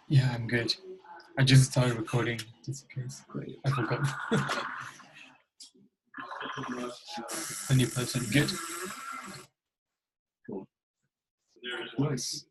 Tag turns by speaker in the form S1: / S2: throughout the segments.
S1: Yeah, I'm good. I just started recording, just in case.
S2: Great.
S1: I forgot. A new person. Good.
S2: Cool. Nice.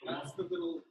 S2: That's the little.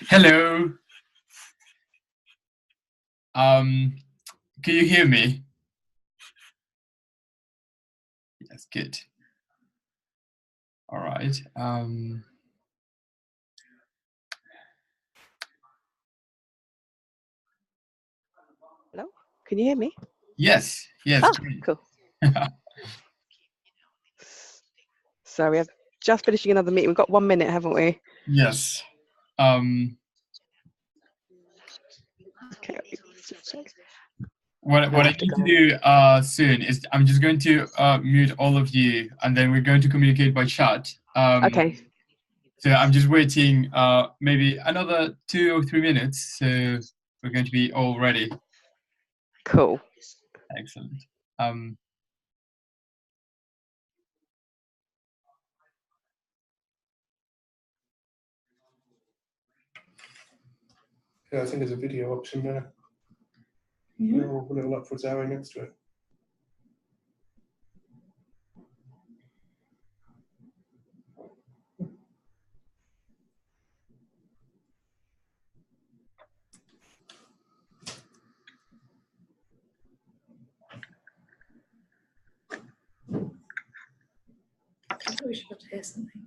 S1: Hello. Can you hear me? Yes, good. All right.
S3: Hello? Can you hear me?
S1: Yes.
S3: Oh, cool. Sorry, I'm just finishing another meeting. We've got 1 minute, haven't we?
S1: Yes.
S3: Okay.
S1: What I need to do soon is I'm just going to mute all of you, and then we're going to communicate by chat.
S3: Okay.
S1: So I'm just waiting maybe another 2 or 3 minutes, so we're going to be all ready.
S3: Cool.
S1: Excellent.
S4: Yeah, I think there's a video option there. No, a little upwards arrow next to it.
S5: I thought we should be able to hear something.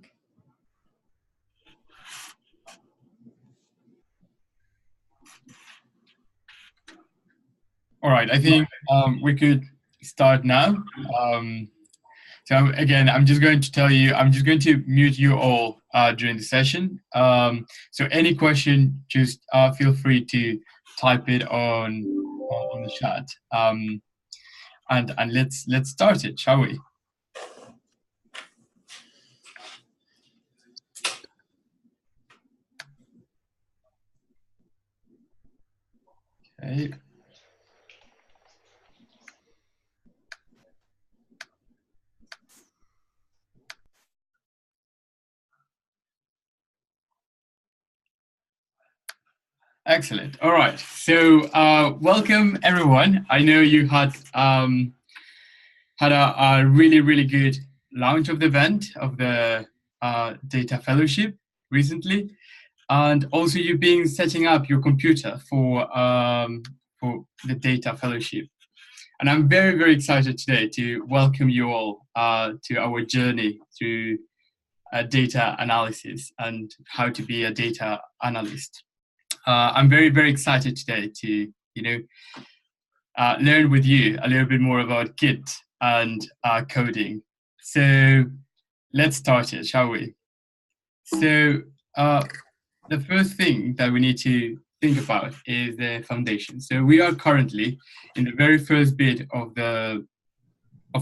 S1: All right, I think we could start now. So again, I'm just going to tell you, I'm just going to mute you all during the session. So any question, just feel free to type it on the chat. And let's start it, shall we? Okay. Excellent. All right. So welcome everyone. I know you had a really good launch of the event of the data fellowship recently, and also you've been setting up your computer for the data fellowship. And I'm very excited today to welcome you all to our journey through data analysis and how to be a data analyst. I'm very excited today to learn with you a little bit more about Git and coding. So let's start it, shall we? So the first thing that we need to think about is the foundation. So we are currently in the very first bit of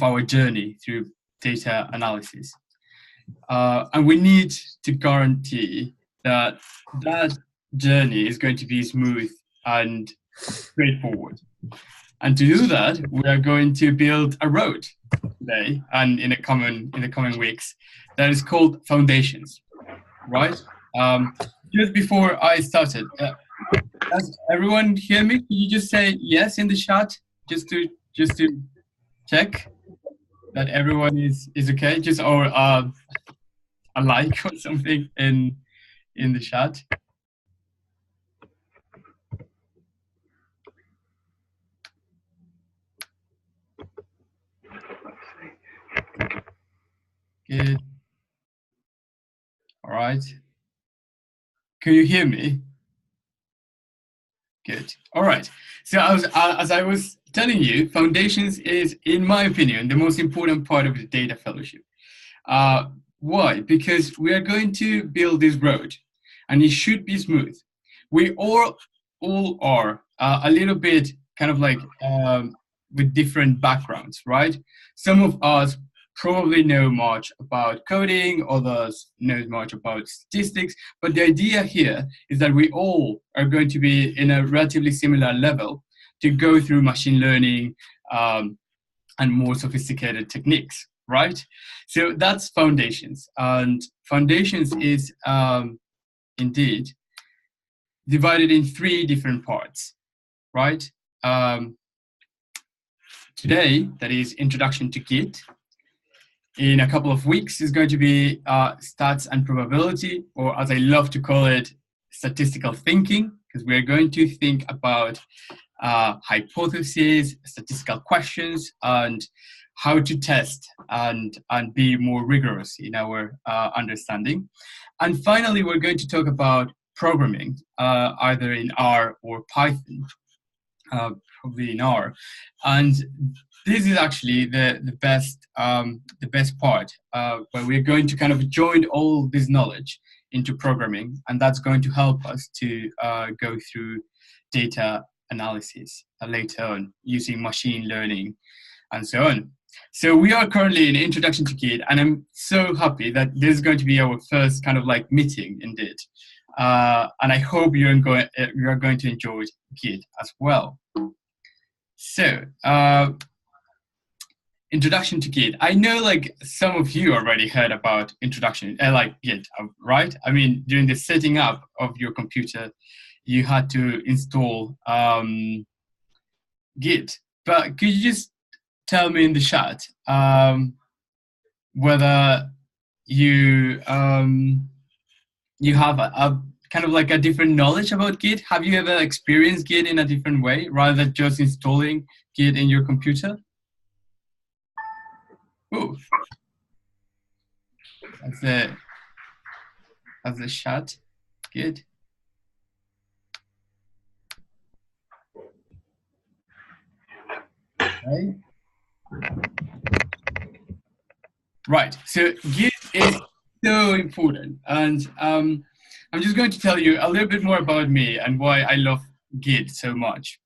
S1: our journey through data analysis. And we need to guarantee that that journey is going to be smooth and straightforward. And to do that, we are going to build a road today and in the coming weeks that is called Foundations, right? Just before I started, does everyone hear me? Can you just say yes in the chat, just to check that everyone is okay? Just or a like or something in the chat. Good. All right. Can you hear me? Good. All right. So as I was telling you, Foundations is, in my opinion, the most important part of the data fellowship. Why? Because we are going to build this road, and it should be smooth. We all are a little bit kind of like with different backgrounds, right? Some of us probably know much about coding, others know much about statistics, but the idea here is that we all are going to be in a relatively similar level to go through machine learning and more sophisticated techniques, right? So that's Foundations. And Foundations is indeed divided in 3 different parts, right? Today, that is Introduction to Git. In a couple of weeks is going to be stats and probability, or as I love to call it, statistical thinking, because we're going to think about hypotheses, statistical questions, and how to test and be more rigorous in our understanding. And finally, we're going to talk about programming, either in R or Python, probably in R. And this is actually the best part, where we're going to kind of join all this knowledge into programming, and that's going to help us to go through data analysis later on using machine learning and so on. So we are currently in Introduction to Git, and I'm so happy that this is going to be our first kind of like meeting indeed. And I hope you are going to enjoy Git as well. So, Introduction to Git. I know like some of you already heard about Introduction, like Git, right? I mean, during the setting up of your computer, you had to install Git. But could you just tell me in the chat whether you you have a kind of like a different knowledge about Git? Have you ever experienced Git in a different way rather than just installing Git in your computer? Ooh. That's the chat. Good. Okay. Right. So Git is so important, and I'm just going to tell you a little bit more about me and why I love Git so much.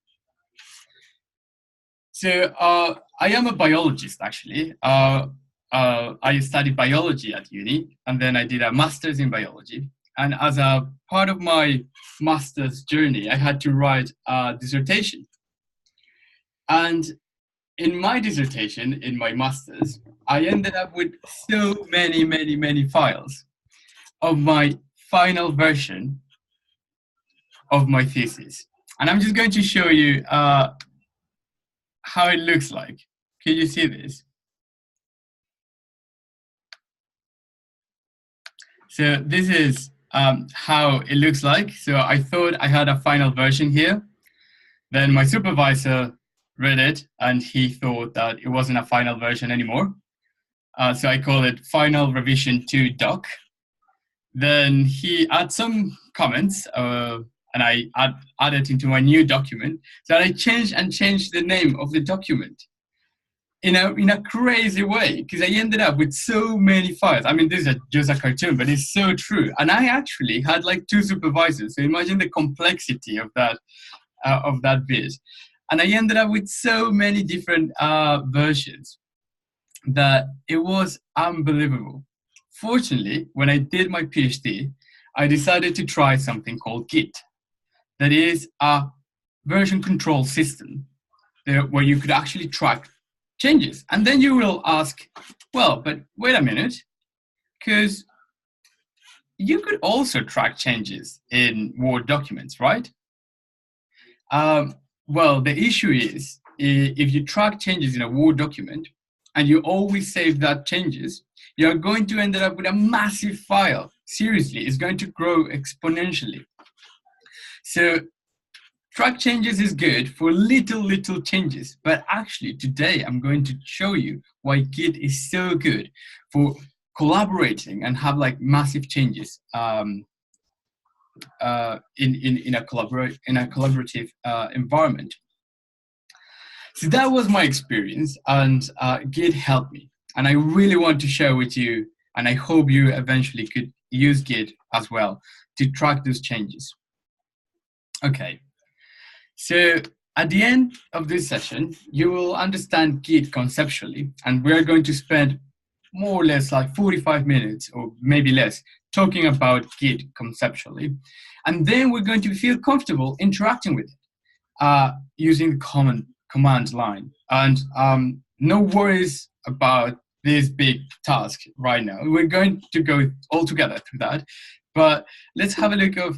S1: So I am a biologist, actually. I studied biology at uni, and then I did a master's in biology. And as a part of my master's journey, I had to write a dissertation. And in my dissertation, in my master's, I ended up with so many files of my final version of my thesis. And I'm just going to show you how it looks like. Can you see this? So this is how it looks like. So I thought I had a final version here. Then my supervisor read it and he thought that it wasn't a final version anymore. So I call it final revision 2 doc. Then he adds some comments and I added into my new document. So I changed the name of the document in a crazy way, because I ended up with so many files. I mean, this is just a cartoon, but it's so true. And I actually had like 2 supervisors. So imagine the complexity of that bit. And I ended up with so many different versions that it was unbelievable. Fortunately, when I did my PhD, I decided to try something called Git. That is a version control system where you could actually track changes. And then you will ask, well, but wait a minute, because you could also track changes in Word documents, right? Well, the issue is, if you track changes in a Word document and you always save that changes, you're going to end up with a massive file. Seriously, it's going to grow exponentially. So track changes is good for little changes, but actually today I'm going to show you why Git is so good for collaborating and have like massive changes in a collaborative environment. So that was my experience, and Git helped me. And I really want to share with you, and I hope you eventually could use Git as well to track those changes. Okay, so at the end of this session, you will understand Git conceptually, and we're going to spend more or less like 45 minutes or maybe less talking about Git conceptually. And then we're going to feel comfortable interacting with it using the command line. And no worries about this big task right now. We're going to go all together through that. But let's have a look of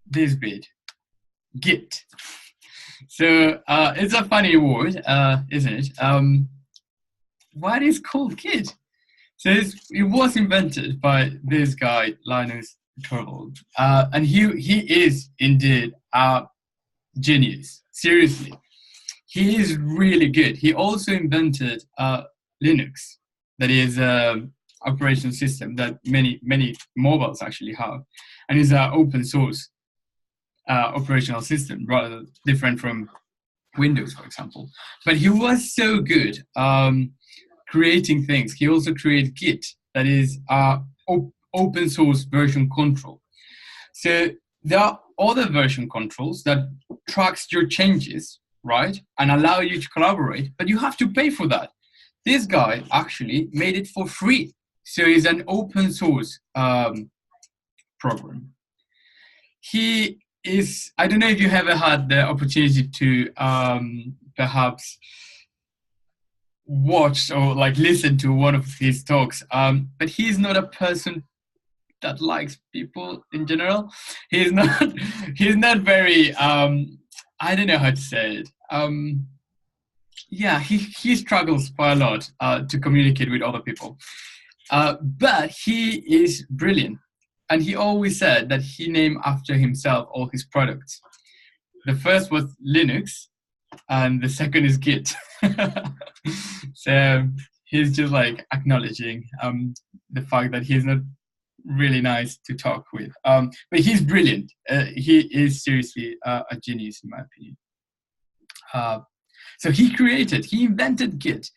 S1: this bit, Git. So it's a funny word, isn't it? What is called Git? So it was invented by this guy, Linus Torvald. And he is indeed a genius. Seriously, he is really good. He also invented Linux, that is operating system that many mobiles actually have, and is an open source operational system, rather different from Windows, for example. But he was so good creating things. He also created Git, that is open source version control. So there are other version controls that tracks your changes, right, and allow you to collaborate, but you have to pay for that. This guy actually made it for free. So it's an open source program. He is, I don't know if you ever had the opportunity to perhaps watch or like listen to one of his talks, but he's not a person that likes people in general. He's not very, I don't know how to say it. Yeah, he struggles quite a lot to communicate with other people. But he is brilliant. And he always said that he named after himself all his products. The first was Linux, and the second is Git. So he's just like acknowledging the fact that he's not really nice to talk with. But he's brilliant. He is seriously a genius, in my opinion. So he invented Git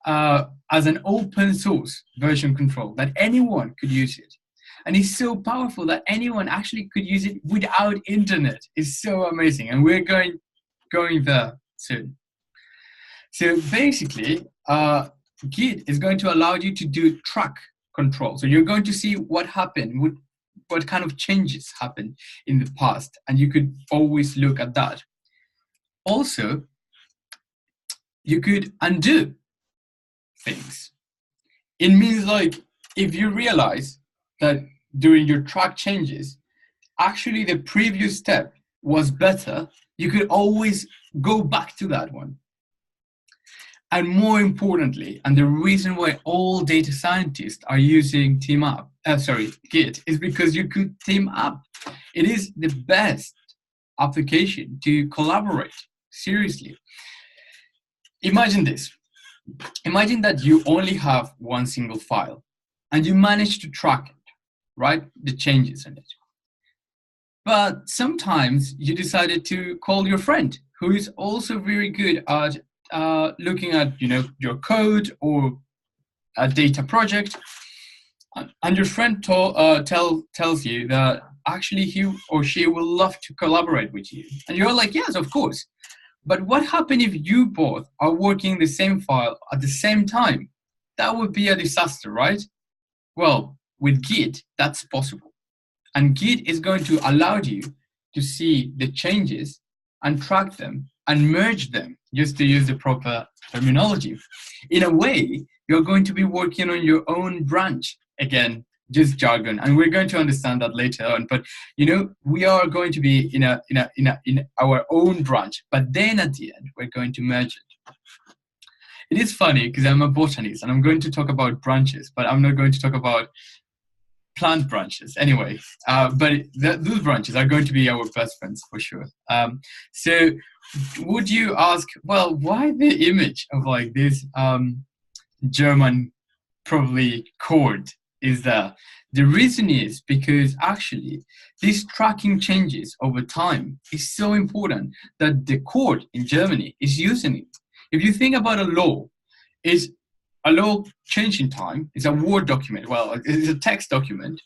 S1: as an open source version control that anyone could use it. And it's so powerful that anyone actually could use it without internet. It's so amazing. And we're going there soon. So basically, Git is going to allow you to do track control. So you're going to see what happened, what kind of changes happened in the past. And you could always look at that. Also, you could undo things. It means like if you realize that during your track changes, actually the previous step was better, you could always go back to that one. And more importantly, and the reason why all data scientists are using Git is because you could team up. It is the best application to collaborate, seriously. Imagine this. Imagine that you only have one single file and you manage to track it, right? The changes in it. But sometimes you decided to call your friend who is also very good at looking at your code or a data project, and your friend tells you that actually he or she will love to collaborate with you. And you're like, yes, of course. But what happens if you both are working the same file at the same time? That would be a disaster, right? Well, with Git, that's possible. And Git is going to allow you to see the changes and track them and merge them, just to use the proper terminology. In a way, you're going to be working on your own branch. Again, just jargon, and we're going to understand that later on. But we are going to be in our own branch, but then at the end we're going to merge it. It is funny because I'm a botanist and I'm going to talk about branches, but I'm not going to talk about plant branches anyway. But those branches are going to be our best friends for sure. So would you ask, well, why the image of like this German probably chord is there? The reason is because actually these tracking changes over time is so important that the court in Germany is using it. If you think about a law, is a law changing time? It's a Word document. Well, it's a text document,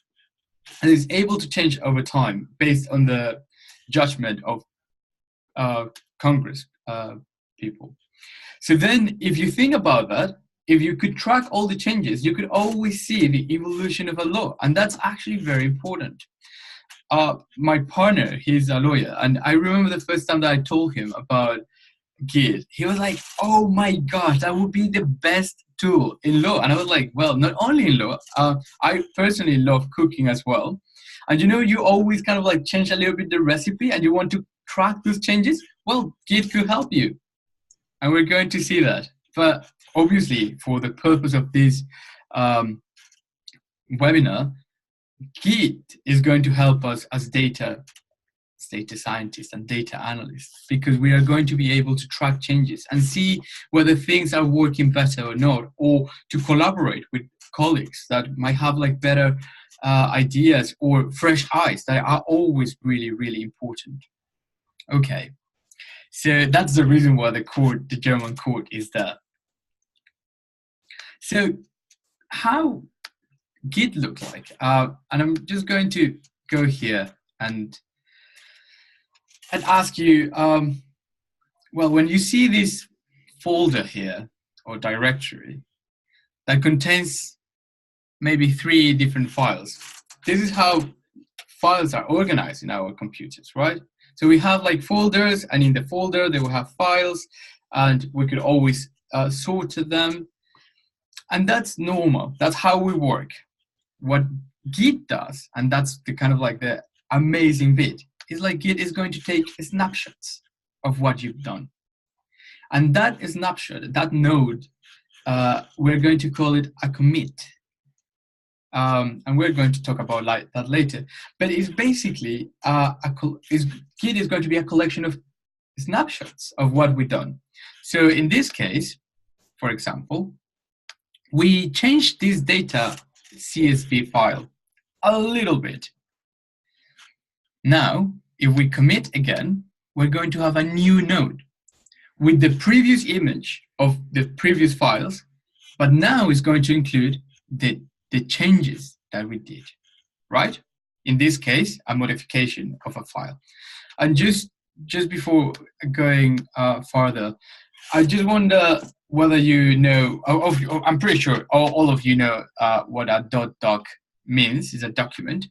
S1: and it's able to change over time based on the judgment of Congress people. So then, if you think about that, if you could track all the changes, you could always see the evolution of a law, and that's actually very important. My partner, he's a lawyer, and I remember the first time that I told him about Git, he was like, oh my gosh, that would be the best tool in law. And I was like, well, not only in law, I personally love cooking as well. And you always kind of like change a little bit the recipe and you want to track those changes. Well, Git could help you. And we're going to see that. But obviously, for the purpose of this webinar, Git is going to help us as data scientists and data analysts, because we are going to be able to track changes and see whether things are working better or not, or to collaborate with colleagues that might have like better ideas or fresh eyes that are always really, really important. Okay, so that's the reason why the German code is there. So how Git looks like, and I'm just going to go here and ask you, well, when you see this folder here or directory that contains maybe 3 different files, this is how files are organized in our computers, right? So we have like folders, and in the folder they will have files, and we could always sort them, and that's normal. That's how we work. What Git does, and that's the kind of like the amazing bit, is like Git is going to take snapshots of what you've done. And that snapshot, that node, we're going to call it a commit. And we're going to talk about that later. But it's basically, Git is going to be a collection of snapshots of what we've done. So in this case, for example, we changed this data CSV file a little bit. Now, if we commit again, we're going to have a new node with the previous image of the previous files, but now it's going to include the changes that we did, right? In this case, a modification of a file. And just before going further, I just wonder whether you know, I'm pretty sure all of you know what a .doc means. Is a document.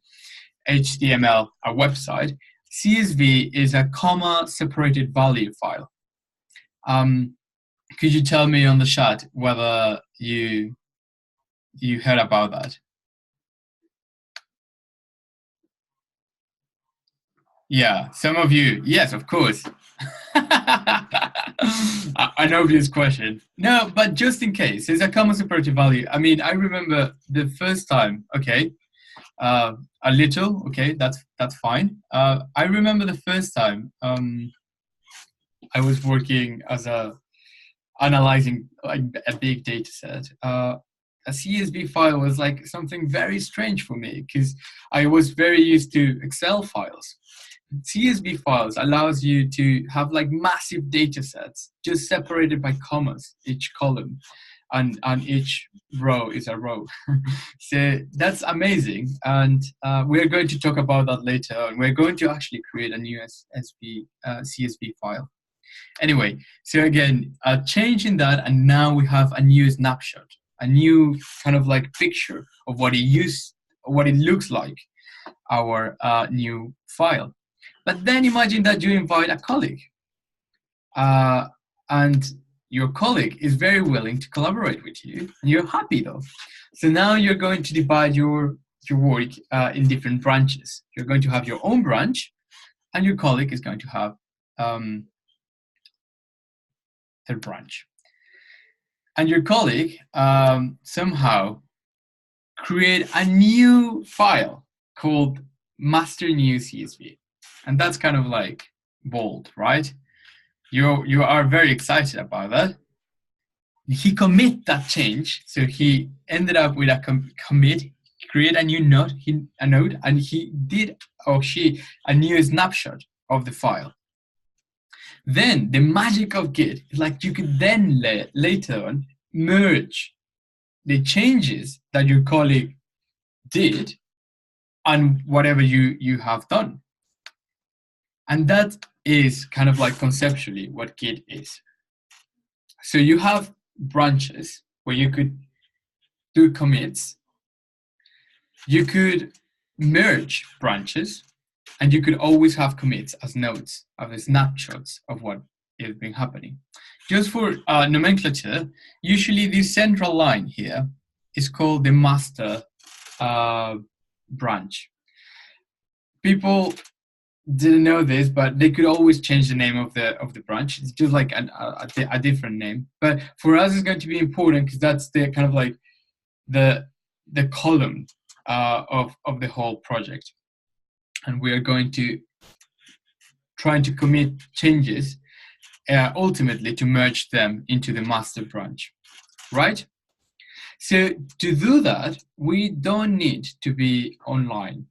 S1: HTML, a website. CSV is a comma-separated value file. Could you tell me on the chat whether you heard about that? Yeah, some of you. Yes, of course. An obvious question. No, but just in case, it's a comma-separated value. I mean, I remember the first time. Okay. A little, okay, that's fine. I remember the first time I was working as analyzing like a big data set. A CSV file was like something very strange for me, because I was very used to Excel files. CSV files allows you to have like massive data sets just separated by commas, each column, and each row is a row. So that's amazing, and we're going to talk about that later on. We're going to actually create a new CSV file. Anyway, so again, a change in that, and now we have a new snapshot, a new kind of like picture of what it looks like, our new file. But then imagine that you invite a colleague, and your colleague is very willing to collaborate with you, and you're happy though. So now you're going to divide your work in different branches. You're going to have your own branch, and your colleague is going to have their branch. And your colleague somehow create a new file called master new CSV. And that's kind of like bold, right? You are very excited about that. He commit that change, so he ended up with a commit, create a new node, and he did, or she, a new snapshot of the file. Then the magic of Git is like you could then later on merge the changes that your colleague did and whatever you have done. And that is kind of like conceptually what Git is. So you have branches where you could do commits, you could merge branches, and you could always have commits as nodes, as snapshots of what has been happening. Just for nomenclature, usually this central line here is called the master branch. People didn't know this, but they could always change the name of the branch. It's just like a different name. But for us, it's going to be important because that's the kind of like the column of the whole project. And we are going to try to commit changes ultimately to merge them into the master branch, right? So to do that, we don't need to be online.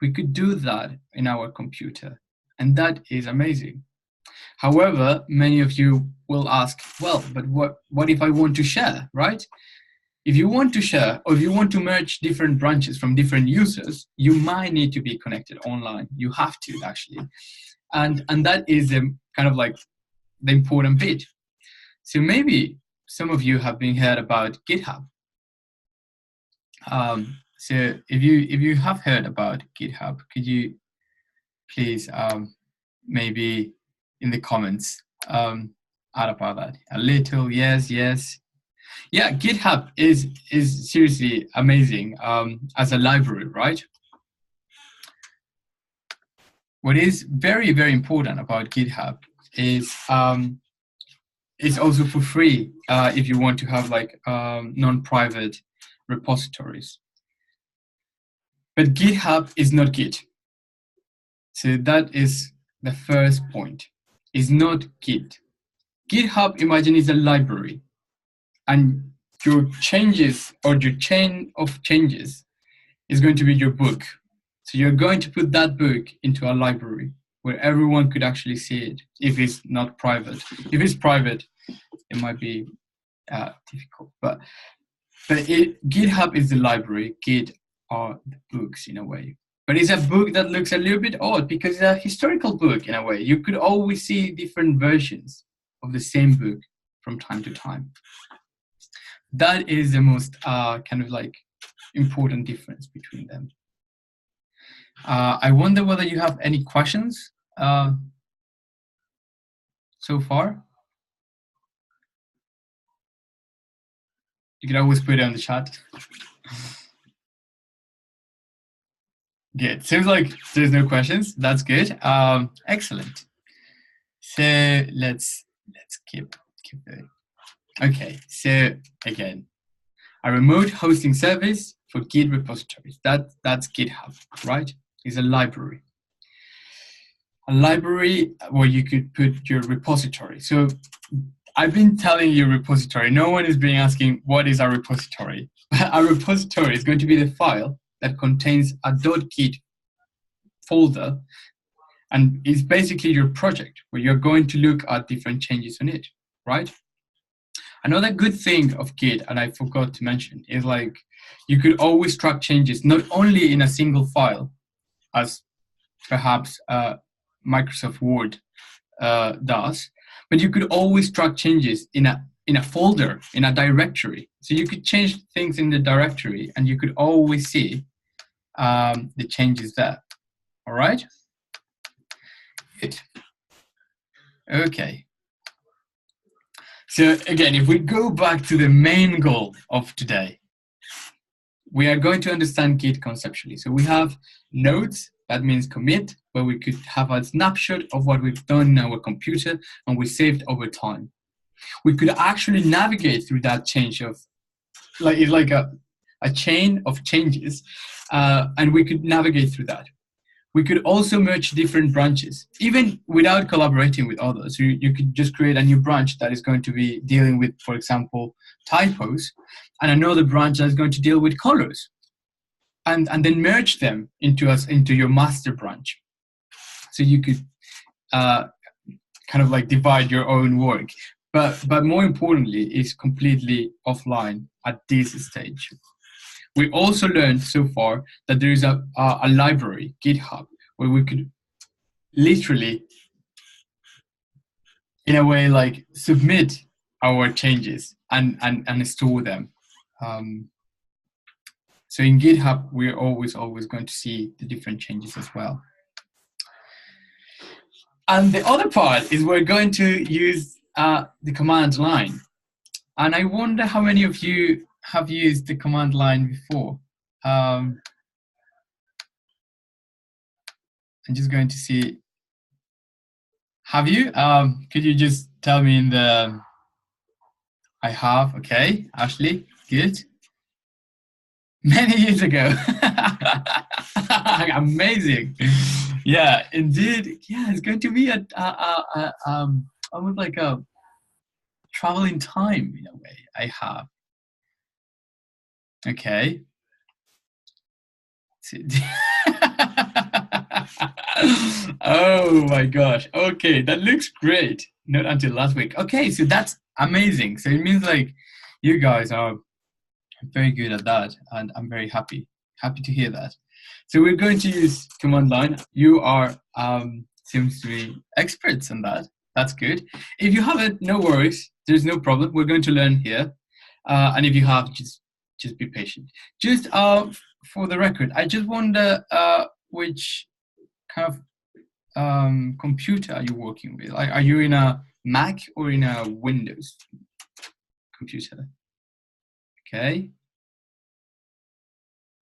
S1: We could do that in our computer, and that is amazing. However, many of you will ask, well, but what if I want to share, right? If you want to share, or if you want to merge different branches from different users, you might need to be connected online. You have to, actually. And that is kind of like the important bit. So maybe some of you have been heard about GitHub. So if you have heard about GitHub, could you please maybe in the comments add about that? A little, yes. Yeah, GitHub is seriously amazing as a library, right? What is very, very important about GitHub is it's also for free if you want to have like non-private repositories. But GitHub is not Git. So that is the first point. It's not Git. GitHub, imagine, is a library. And your changes or your chain of changes is going to be your book. So you're going to put that book into a library where everyone could actually see it if it's not private. If it's private, it might be difficult. But GitHub is the library. Git are the books in a way. But it's a book that looks a little bit odd because it's a historical book in a way. You could always see different versions of the same book from time to time. That is the most kind of like important difference between them. I wonder whether you have any questions so far. You can always put it on the chat. Good. Seems like there's no questions. That's good. Excellent. So let's keep going. Okay. So again, a remote hosting service for Git repositories. That's GitHub, right? It's a library. A library where you could put your repository. So I've been telling you repository. No one is being asking what is a repository. A repository is going to be the file that contains a .git folder, and it's basically your project where you're going to look at different changes on it, right? Another good thing of Git, and I forgot to mention, is like you could always track changes not only in a single file, as perhaps Microsoft Word does, but you could always track changes in a folder, in a directory. So you could change things in the directory, and you could always see the changes there. All right? Good. Okay. So again, if we go back to the main goal of today, we are going to understand Git conceptually. So we have nodes, that means commit, where we could have a snapshot of what we've done in our computer and we saved over time. We could actually navigate through that change of, it's like a chain of changes, and we could navigate through that. We could also merge different branches, even without collaborating with others. You could just create a new branch that is going to be dealing with, for example, typos, and another branch that is going to deal with colors, and then merge them into your master branch. So you could kind of like divide your own work. But more importantly, it's completely offline at this stage. We also learned so far that there is a library, GitHub, where we could literally, in a way, like submit our changes and store them. So in GitHub, we're always going to see the different changes as well. And the other part is we're going to use the command line. And I wonder how many of you have used the command line before. I'm just going to see. Have you? Could you just tell me in the... I have. Okay, Ashley, good. Many years ago. Amazing. Yeah, indeed. Yeah, it's going to be almost like a traveling time in a way. I have. Okay. Oh my gosh. Okay, that looks great. Not until last week. Okay, so that's amazing. So it means like you guys are very good at that, and I'm very happy to hear that. So we're going to use command line. You are seems to be experts in that. That's good. If you haven't, no worries. There's no problem. We're going to learn here, and if you have, just be patient. Just for the record, I just wonder which kind of computer are you working with? Like, are you in a Mac or in a Windows computer? Okay.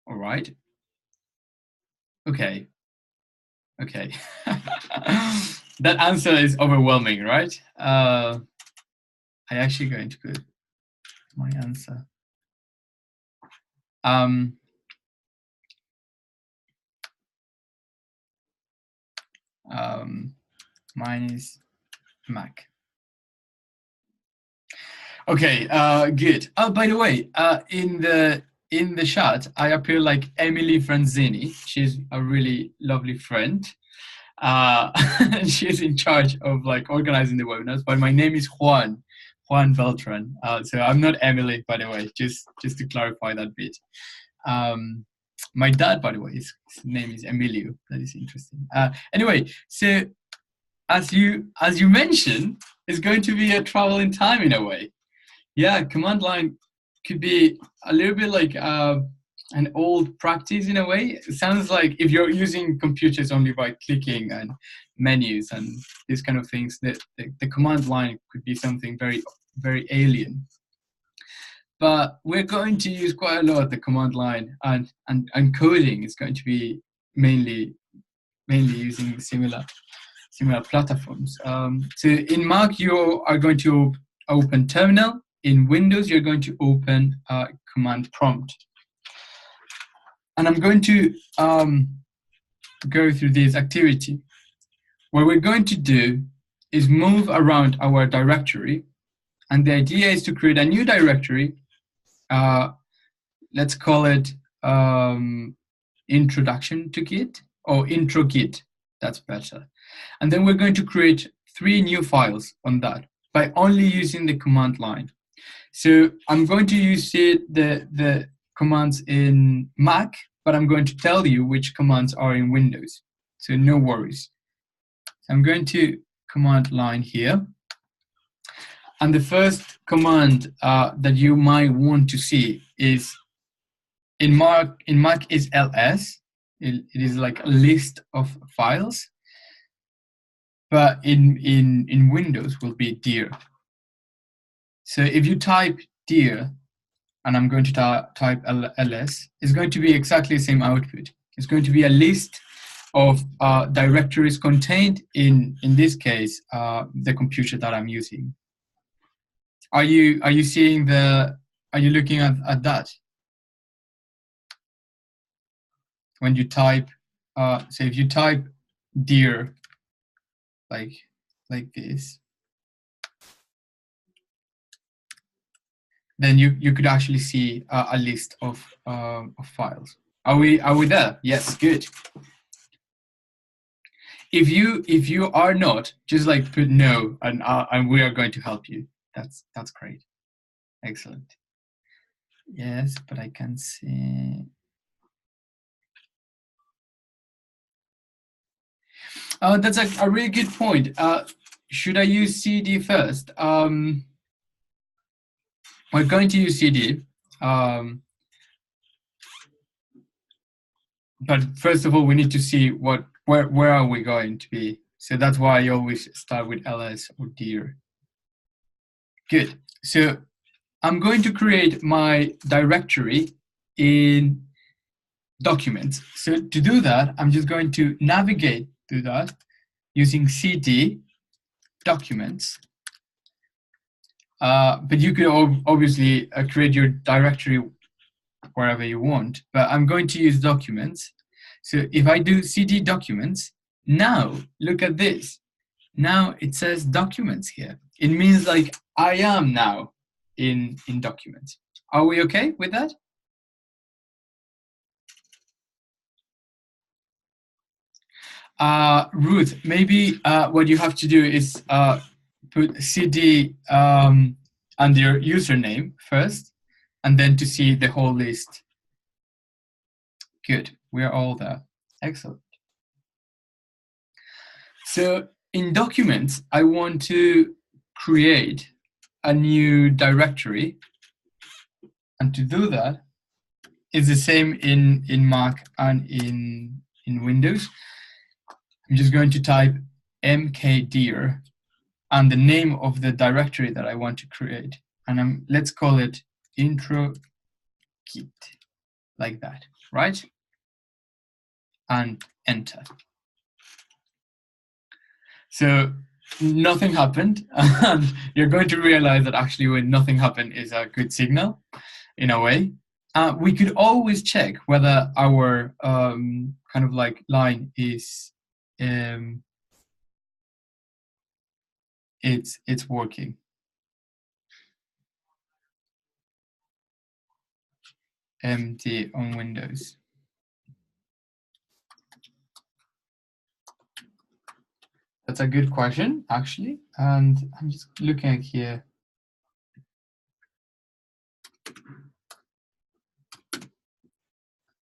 S1: All right. Okay. Okay. That answer is overwhelming, right? I actually going to put my answer. Mine is Mac. Okay, good. Oh, by the way, in the chat, I appear like Emily Franzini. She's a really lovely friend. She's in charge of like organizing the webinars. But my name is Juan Beltran. So I'm not Emily, by the way. Just to clarify that bit. My dad, by the way, his name is Emilio. That is interesting. Anyway, so as you mentioned, it's going to be a travel in time in a way. Yeah, command line could be a little bit like an old practice in a way. It sounds like if you're using computers only by clicking and menus and these kind of things, that the command line could be something very, very alien. But we're going to use quite a lot the command line, and coding is going to be mainly using similar platforms. So in Mac, you are going to open terminal. In Windows, you're going to open command prompt. And I'm going to go through this activity. What we're going to do is move around our directory. And the idea is to create a new directory. Let's call it introduction to Git or intro Git. That's better. And then we're going to create 3 new files on that by only using the command line. So I'm going to use the commands in Mac, but I'm going to tell you which commands are in Windows. So no worries. I'm going to command line here. And the first command that you might want to see is in Mac is ls. It is like a list of files. But in Windows will be dir. So if you type dir, and I'm going to type ls, it's going to be exactly the same output. It's going to be a list of directories contained in this case, the computer that I'm using. Are you seeing are you looking at that? When you type, so if you type dir like this, then you could actually see a list of files. Are we there? Yes, good. If you are not, just like put no, and we are going to help you. That's great. Excellent. Yes, but I can see. Oh, that's a really good point. Should I use CD first? We're going to use CD. But first of all, we need to see where are we going to be. So that's why I always start with ls or dir. Good. So I'm going to create my directory in documents. So to do that, I'm just going to navigate through that using cd documents. But you could obviously create your directory wherever you want, but I'm going to use documents. So if I do cd documents, now look at this. Now it says documents here. It means like I am now in documents. Are we okay with that? Ruth, maybe what you have to do is put cd under your username first, and then to see the whole list. Good, we're all there. Excellent. So in documents, I want to create a new directory. And to do that, it's the same in Mac and in Windows. I'm just going to type mkdir and the name of the directory that I want to create. And let's call it intro git, like that, right? And enter. So nothing happened, and you're going to realize that actually when nothing happened is a good signal, in a way. We could always check whether our kind of like line is it's working. Empty on Windows. That's a good question, actually, and I'm just looking at here.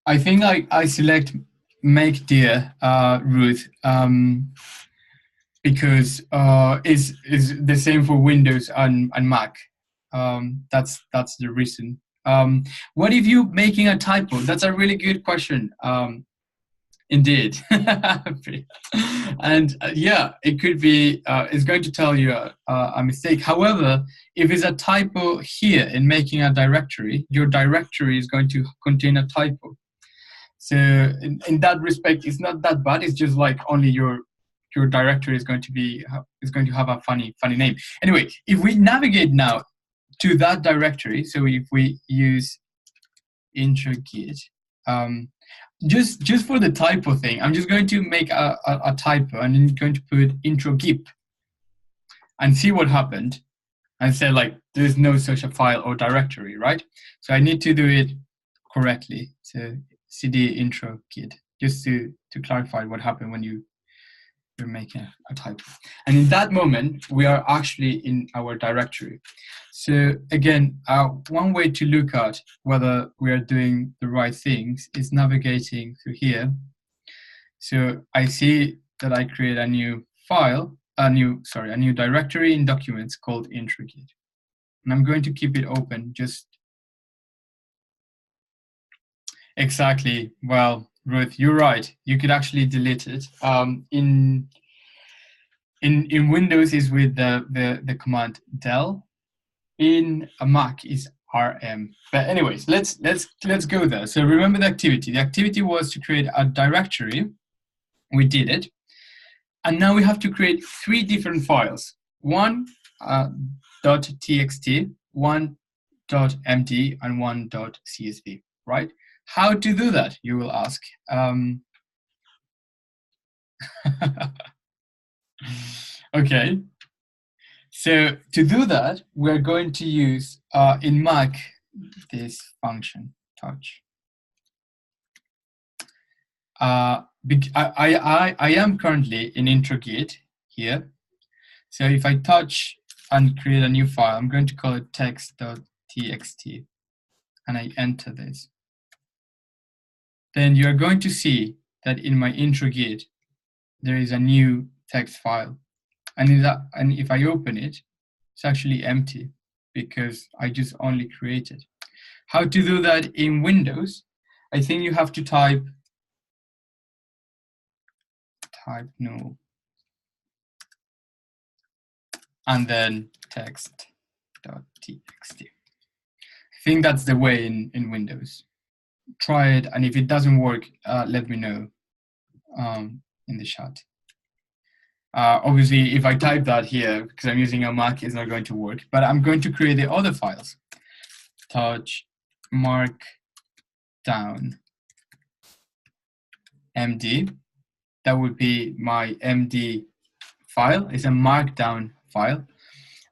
S1: I think I select make dir, Ruth, because is the same for Windows and Mac. That's the reason. What if you're making a typo? That's a really good question. Indeed. And yeah, it could be, it's going to tell you a mistake. However, if it's a typo here in making a directory, your directory is going to contain a typo. So in that respect, it's not that bad. It's just like only your directory is going to have a funny name. Anyway, if we navigate now to that directory, so if we use intro git, just for the typo thing, I'm just going to make a typo and I'm going to put intro git and see what happened, and say like there's no such a file or directory, right? So I need to do it correctly. So cd intro git, just to clarify what happened when you're making a typo. And in that moment, we are actually in our directory. So again, one way to look at whether we are doing the right things is navigating through here. So I see that I create a new file, a new directory in documents called intro git. And I'm going to keep it open, just exactly. Well, Ruth, you're right. You could actually delete it. In Windows is with the command del. In a Mac is rm. But anyways, let's go there. So remember the activity. The activity was to create a directory. We did it, and now we have to create 3 different files. One .txt, one .md, and one .csv. Right? How to do that, you will ask. Okay. So to do that, we're going to use in Mac this function touch. I am currently in intro git here. So if I touch and create a new file, I'm going to call it text.txt, and I enter this. Then you're going to see that in my intro git, there is a new text file. And if I open it, it's actually empty because I just only created. How to do that in Windows? I think you have to type no, and then text.txt. I think that's the way in Windows. Try it, and if it doesn't work, let me know in the chat. Obviously, if I type that here, because I'm using a Mac, it's not going to work. But I'm going to create the other files. Touch mark markdown MD. That would be my MD file. It's a markdown file,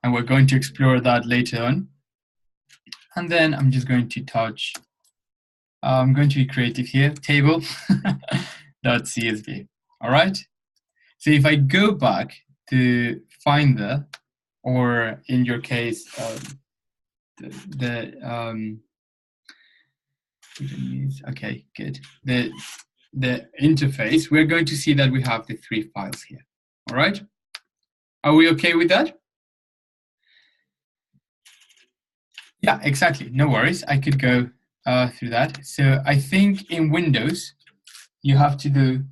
S1: and we're going to explore that later on. And then I'm just going to touch, I'm going to be creative here, table.csv. All right. So if I go back to Finder, or in your case, okay, good. The interface, we're going to see that we have the 3 files here. All right. Are we okay with that? Yeah, exactly. No worries. I could go through that. So I think in Windows, you have to do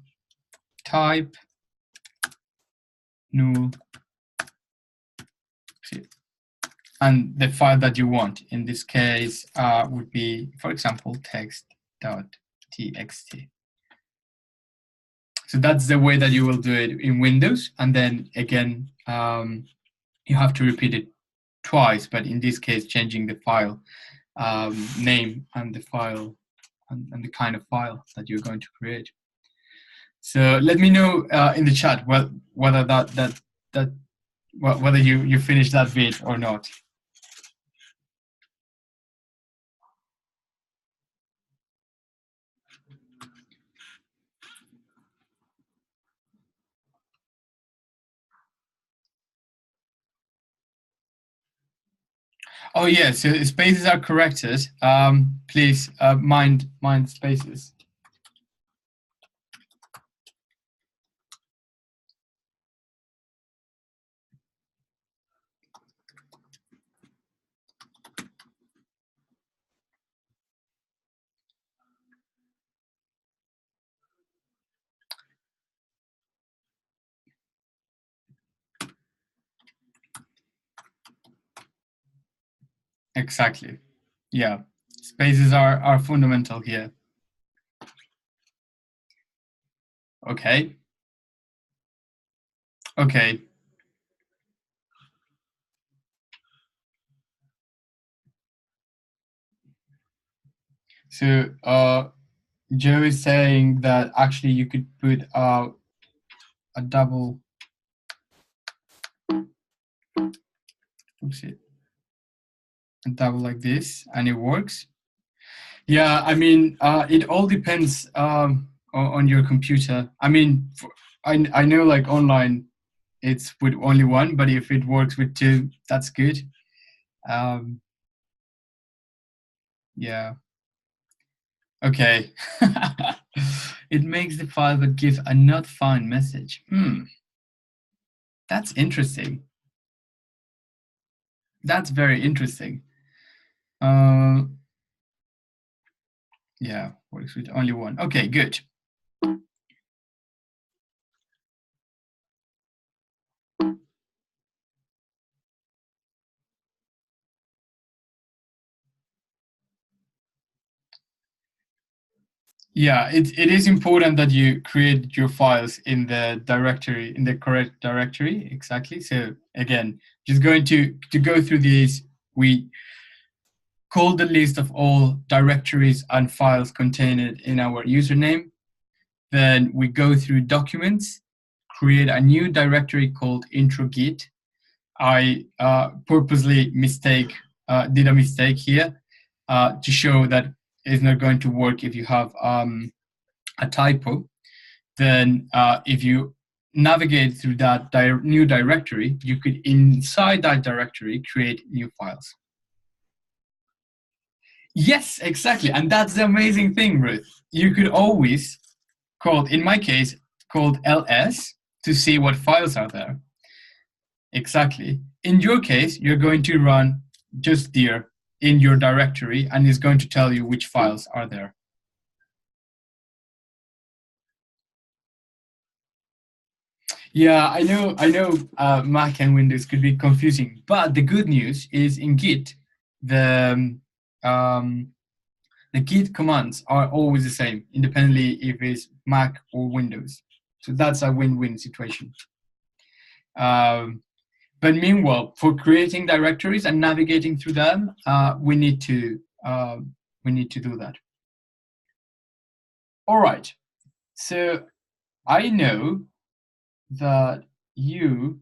S1: type new and the file that you want. In this case, would be, for example, text.txt. So that's the way that you will do it in Windows. And then again, you have to repeat it twice, but in this case, changing the file name and the file and the kind of file that you're going to create. So let me know in the chat whether whether you finished that bit or not. Oh yeah, so spaces are corrected. Please mind spaces. Exactly. Yeah, spaces are fundamental here. Okay. Okay. So Joe is saying that actually you could put a double. Oopsie. A double like this, and it works. Yeah, I mean, it all depends on your computer. I mean, I know like online, it's with only one, but if it works with 2, that's good. Yeah. Okay. It makes the file but gives a not found message. That's interesting. That's very interesting. Yeah, works with only one. Okay, good. Yeah, it is important that you create your files in the directory, in the correct directory. Exactly. So again, just going to go through these, we call the list of all directories and files contained in our username. Then we go through documents, create a new directory called intro git. I purposely did a mistake here to show that it's not going to work if you have a typo. Then if you navigate through that new directory, you could, inside that directory, create new files. Yes, exactly. And that's the amazing thing, Ruth. You could always call, in my case, called ls to see what files are there. Exactly. In your case, you're going to run just dir in your directory, and it's going to tell you which files are there. Yeah, I know Mac and Windows could be confusing, but the good news is in Git, the Git commands are always the same, independently if it's Mac or Windows. So that's a win-win situation. But meanwhile, for creating directories and navigating through them, we need to do that. All right. So I know that you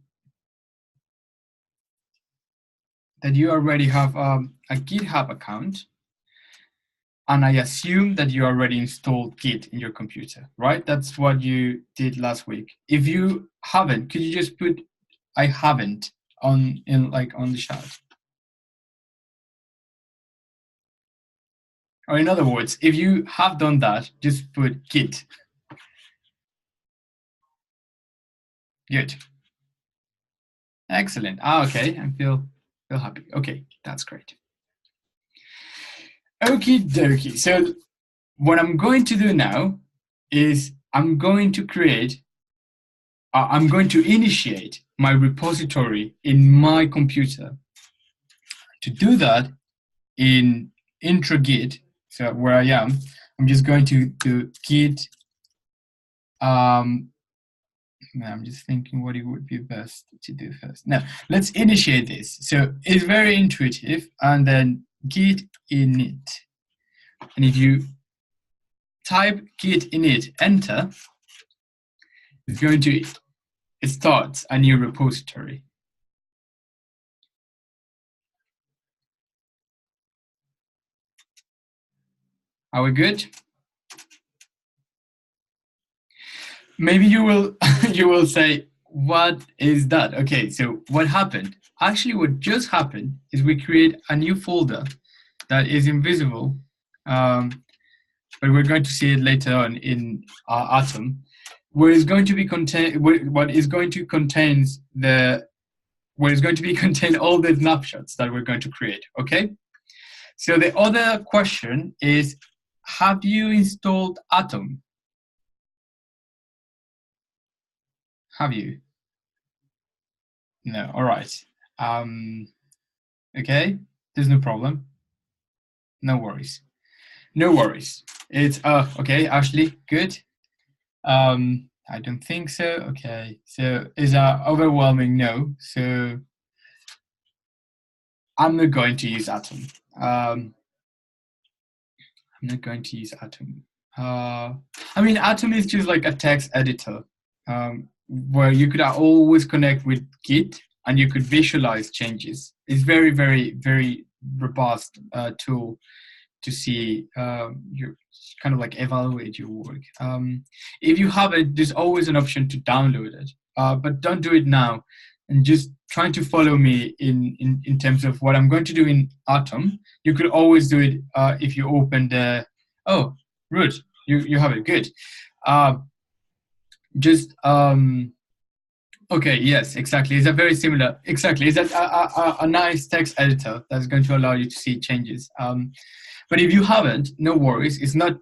S1: already have a GitHub account, and I assume that you already installed Git in your computer, right? That's what you did last week. If you haven't, could you just put "I haven't" on the chat? Or in other words, if you have done that, just put Git. Good. Excellent. Okay, I feel happy. Okay, that's great. Okie dokie. So what I'm going to do now is I'm going to initiate my repository in my computer. To do that, in intro git, so where I am, I'm just going to do git. I'm just thinking what it would be best to do first. Now, let's initiate this. So it's very intuitive, and then git init. And if you type git init, enter, it starts a new repository. Are we good? Maybe you will say, what is that? Okay, so what happened? Actually, what just happened is we create a new folder that is invisible, but we're going to see it later on in our Atom, where it's going to be contain all the snapshots that we're going to create. Okay. So the other question is, have you installed Atom? Have you? No. All right. Okay. There's no problem. No worries. No worries. It's okay. Ashley, good. I don't think so. Okay. So is a overwhelming no. So I'm not going to use Atom. I'm not going to use Atom. I mean, Atom is just like a text editor, where you could always connect with Git and you could visualize changes. It's very, very, very robust tool to see your kind of like evaluate your work. If you have it, there's always an option to download it, but don't do it now. And just trying to follow me in terms of what I'm going to do in Atom. You could always do it if you open the, oh, Ruth, you have it, good. Okay, yes, exactly. It's a very similar, exactly. It's a nice text editor that's going to allow you to see changes. But if you haven't, no worries. It's not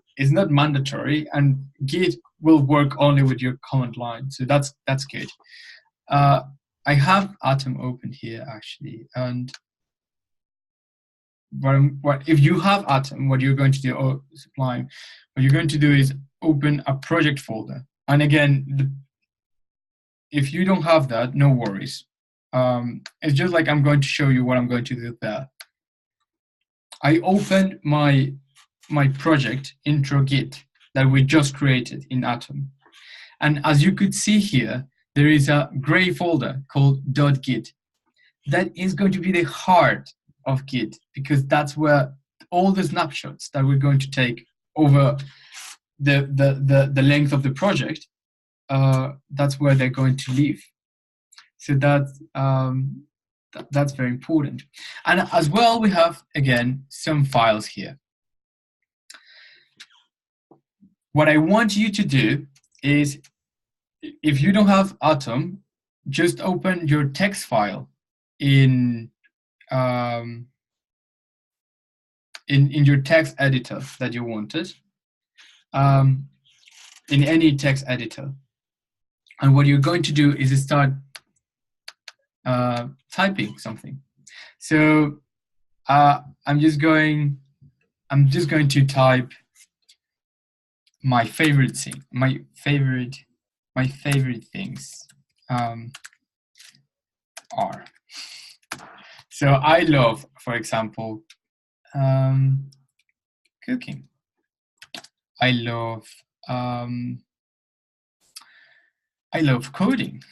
S1: mandatory, and Git will work only with your command line. So that's good. I have Atom open here actually, and what if you have Atom? What you're going to do? Oh, Sublime. What you're going to do is open a project folder. And again, if you don't have that, no worries. It's just like I'm going to show you what I'm going to do there. I opened my project intro git that we just created in Atom. And as you could see here, there is a gray folder called .git. That is going to be the heart of Git, because that's where all the snapshots that we're going to take over the length of the project, that's where they're going to live. So that's very important. And as well, we have, again, some files here. What I want you to do is, if you don't have Atom, just open your text file in your text editor that you wanted, in any text editor. And what you're going to do is start typing something. So I'm just going to type my favorite thing, my favorite things are. So I love, for example, cooking. I love I love coding.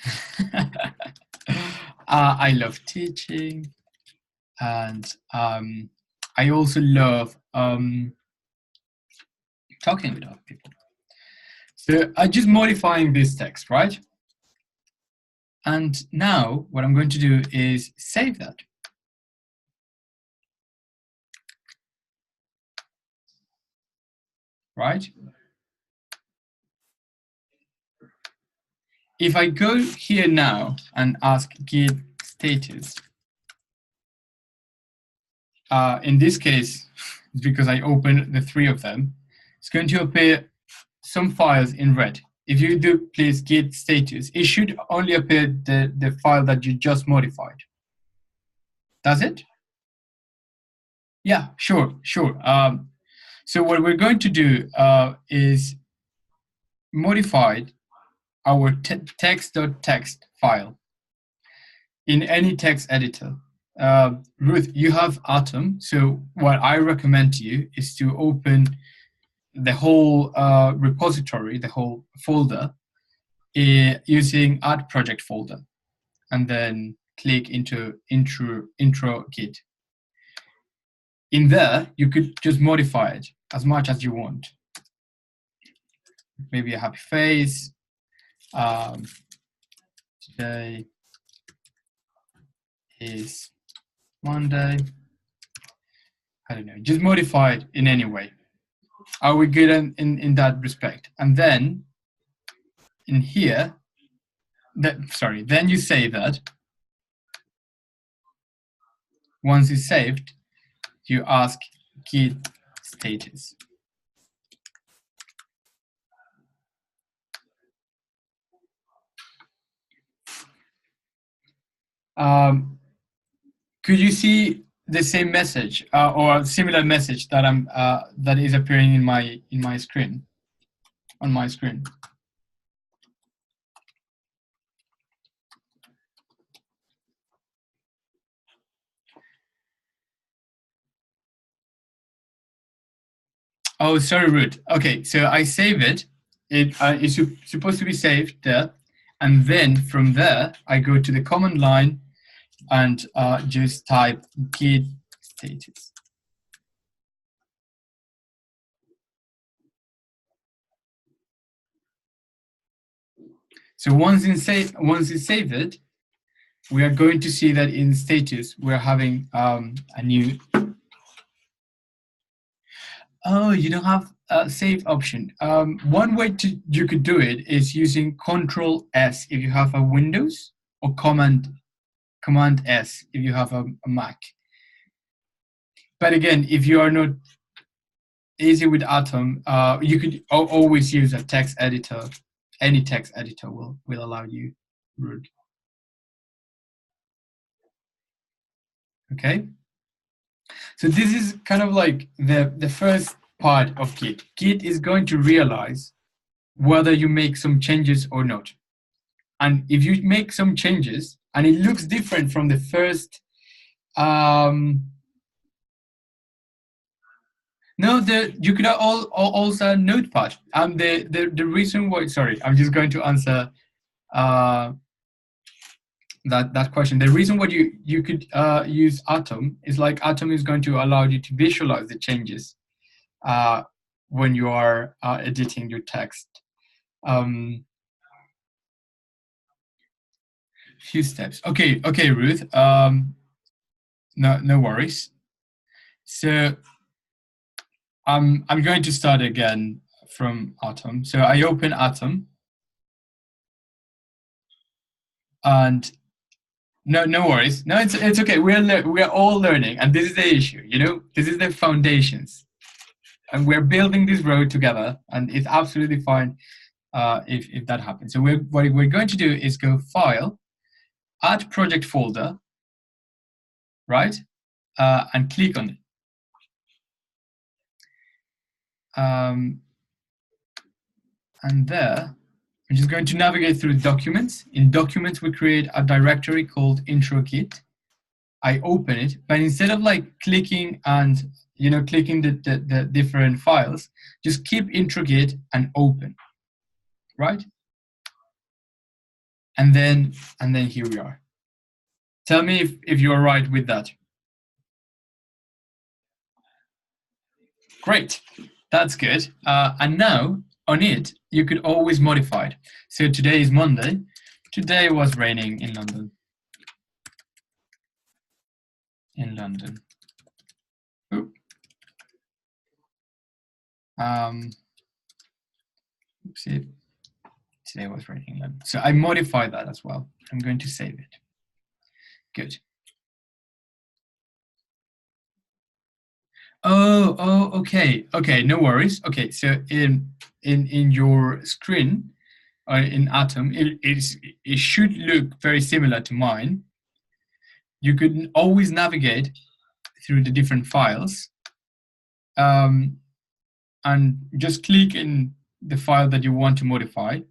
S1: I love teaching, and I also love talking with other people. So I'm just modifying this text, right? And now what I'm going to do is save that. Right? If I go here now and ask git status, in this case, it's because I opened the 3 of them, it's going to appear some files in red. If you do please git status, it should only appear the file that you just modified. Does it? Yeah, sure. So what we're going to do is modify our text.txt file in any text editor. Ruth, you have Atom, so what I recommend to you is to open the whole repository, the whole folder, using add project folder, and then click into intro git. In there, you could just modify it as much as you want. Maybe a happy face. Today is Monday. I don't know, just modify it in any way. Are we good in that respect? And then in here, then you save that. Once it's saved, you ask git status. Could you see the same message or a similar message that that is appearing in my screen, on my screen? Oh, sorry, Ruth. Okay, so I save it. It's supposed to be saved there, and then from there I go to the command line and just type git status. So once it's saved, we are going to see that in status we're having a new. Oh, you don't have a save option. One way you could do it is using Control S if you have a Windows, or Command S if you have a Mac. But again, if you are not easy with Atom, you could always use a text editor. Any text editor will allow you root. Okay. So this is kind of like the first part of Git. Git is going to realize whether you make some changes or not. And if you make some changes and it looks different from the first, you could also Notepad. The reason why, sorry, I'm just going to answer that question. The reason why you could use Atom is like Atom is going to allow you to visualize the changes when you are editing your text. Few steps. Okay, Ruth. No worries. So I'm going to start again from Atom. So I open Atom, and no worries. No, it's okay. We're all learning, and this is the issue. You know, this is the foundations, and we're building this road together, and it's absolutely fine if that happens. So what we're going to do is go File, Add Project Folder, right, and click on it. And there, I'm just going to navigate through Documents. In Documents, we create a directory called intro git. I open it, but instead of like clicking and clicking the different files, just keep intro git and open, right? And then here we are. Tell me if you're right with that. Great, that's good. And now on it, you could always modify it. So today is Monday. Today was raining in London. Oop. Oopsie. Today was raining in London. So I modified that as well. I'm going to save it. Good. Oh, okay, no worries. Okay, so in your screen, in Atom, it should look very similar to mine. You could always navigate through the different files, and just click in the file that you want to modify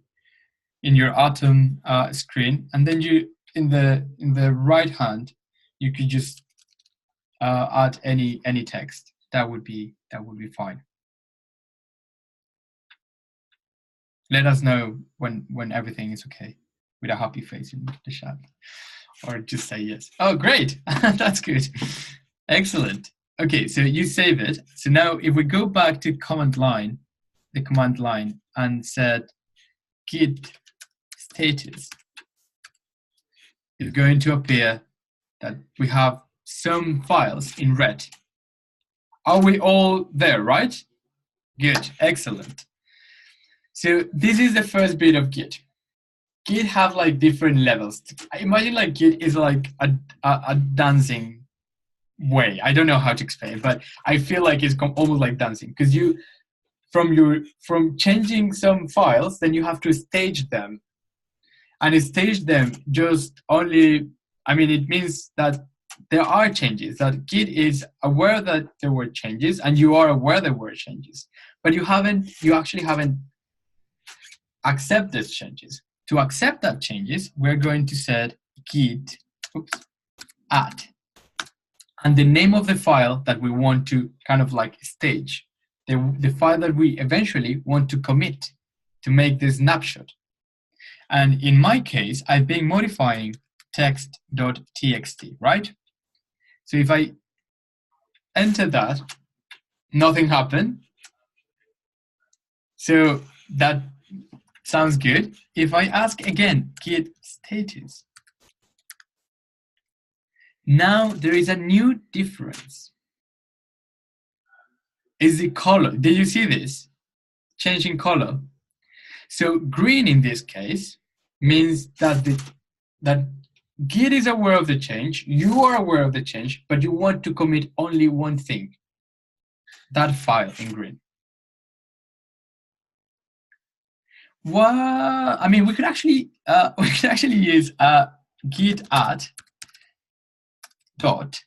S1: in your Atom screen, and then you in the right hand you could just add any text. That would be fine. Let us know when everything is okay with a happy face in the chat, or just say yes. Oh, great! That's good. Excellent. Okay, so you save it. So now if we go back to the command line, and said git status, it's going to appear that we have some files in red. Are we all there, right? Good, excellent. So this is the first bit of Git. Git have like different levels. I imagine like Git is like a dancing way. I don't know how to explain it, but I feel like it's almost like dancing, because you from changing some files, then you have to stage them, and stage them just only. I mean, it means that there are changes, that Git is aware that there were changes, and you are aware there were changes, but you actually haven't accept these changes. To accept that changes, we're going to set git add, and the name of the file that we want to kind of like stage, the file that we eventually want to commit to make this snapshot. And in my case, I've been modifying text.txt, right? So if I enter that, nothing happened. So that sounds good. If I ask again, git status, now there is a new difference. Is the color. Did you see this? Changing color. So green in this case means that that Git is aware of the change, you are aware of the change, but you want to commit only one thing, that file in green. Well, I mean, we could actually use git add dot,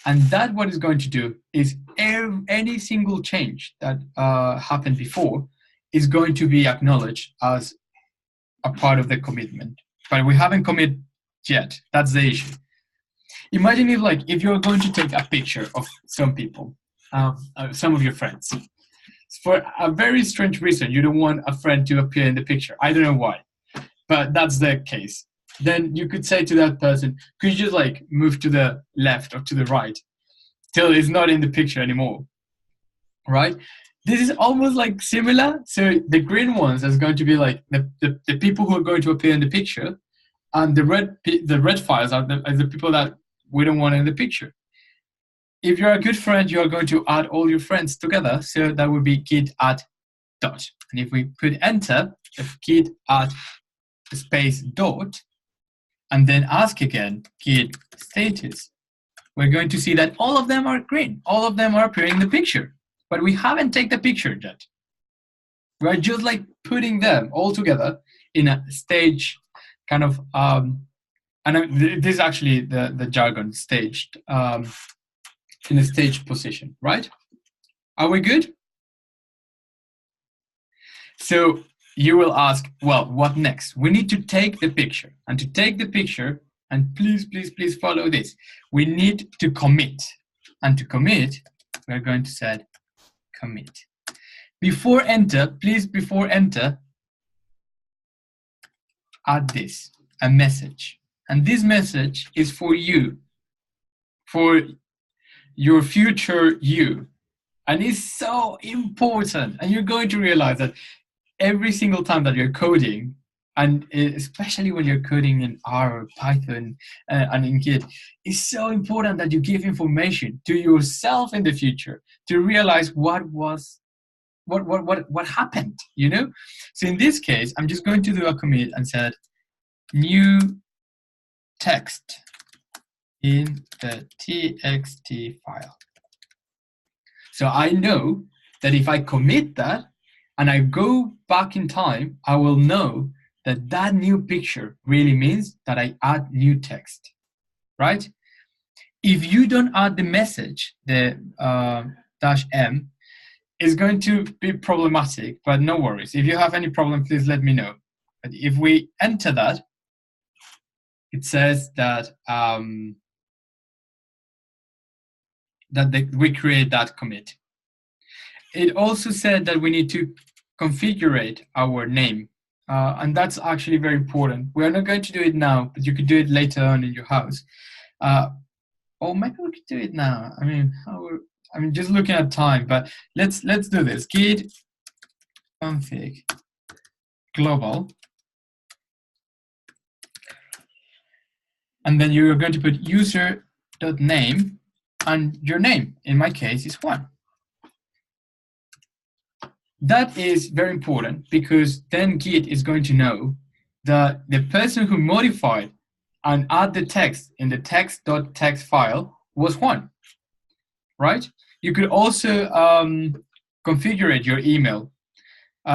S1: and that what it's going to do is any single change that happened before is going to be acknowledged as a part of the commitment, but we haven't committed yet. That's the issue. Imagine if you're going to take a picture of some people, some of your friends. For a very strange reason, you don't want a friend to appear in the picture. I don't know why, but that's the case. Then you could say to that person, could you just like move to the left or to the right till it's not in the picture anymore, right? This is almost like similar. So the green ones is going to be like the people who are going to appear in the picture, and the red files are the people that we don't want in the picture. If you're a good friend, you are going to add all your friends together. So that would be git add dot. And if we put enter, if git add space dot, and then ask again git status, we're going to see that all of them are green. All of them are appearing in the picture, but we haven't taken the picture yet. We're just like putting them all together in a stage kind of, and this is actually the jargon, staged, in a staged position, right? Are we good? So you will ask, well, what next? We need to take the picture, and to take the picture, and please follow this. We need to commit, and to commit, we're going to set commit. Before enter, please, before enter, add this, a message. And this message is for you, for your future you. And it's so important. And you're going to realize that every single time that you're coding, and especially when you're coding in R or Python and in Git, it's so important that you give information to yourself in the future to realize what happened, you know? So in this case, I'm just going to do a commit and said new text in the txt file. So I know that if I commit that and I go back in time, I will know that that new picture really means that I add new text, right? If you don't add the message, the -m, it's going to be problematic, but no worries. If you have any problem, please let me know. But if we enter that, it says that we create that commit. It also said that we need to configure our name. And that's actually very important. We're not going to do it now, but you could do it later on in your house. Or maybe we could do it now. I mean, just looking at time, but let's do this. Git config global. And then you're going to put user.name, and your name, in my case, is Juan. That is very important because then Git is going to know that the person who modified and add the text in the text.txt file was Juan, right? You could also configure your email.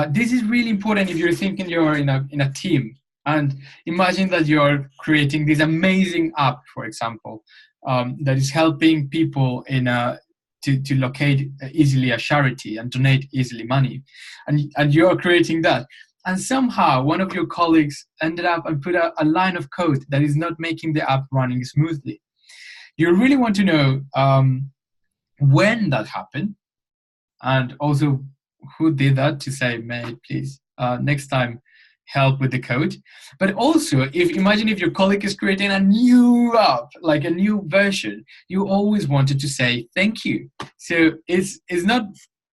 S1: This is really important if you're thinking you're in a team. And imagine that you're creating this amazing app, for example, that is helping people to locate easily a charity and donate easily money. And you're creating that. And somehow one of your colleagues ended up and put a line of code that is not making the app running smoothly. You really want to know when that happened, and also who did that, to say, "May please next time help with the code." But also, imagine if your colleague is creating a new app, like a new version, you always wanted to say thank you. So it's not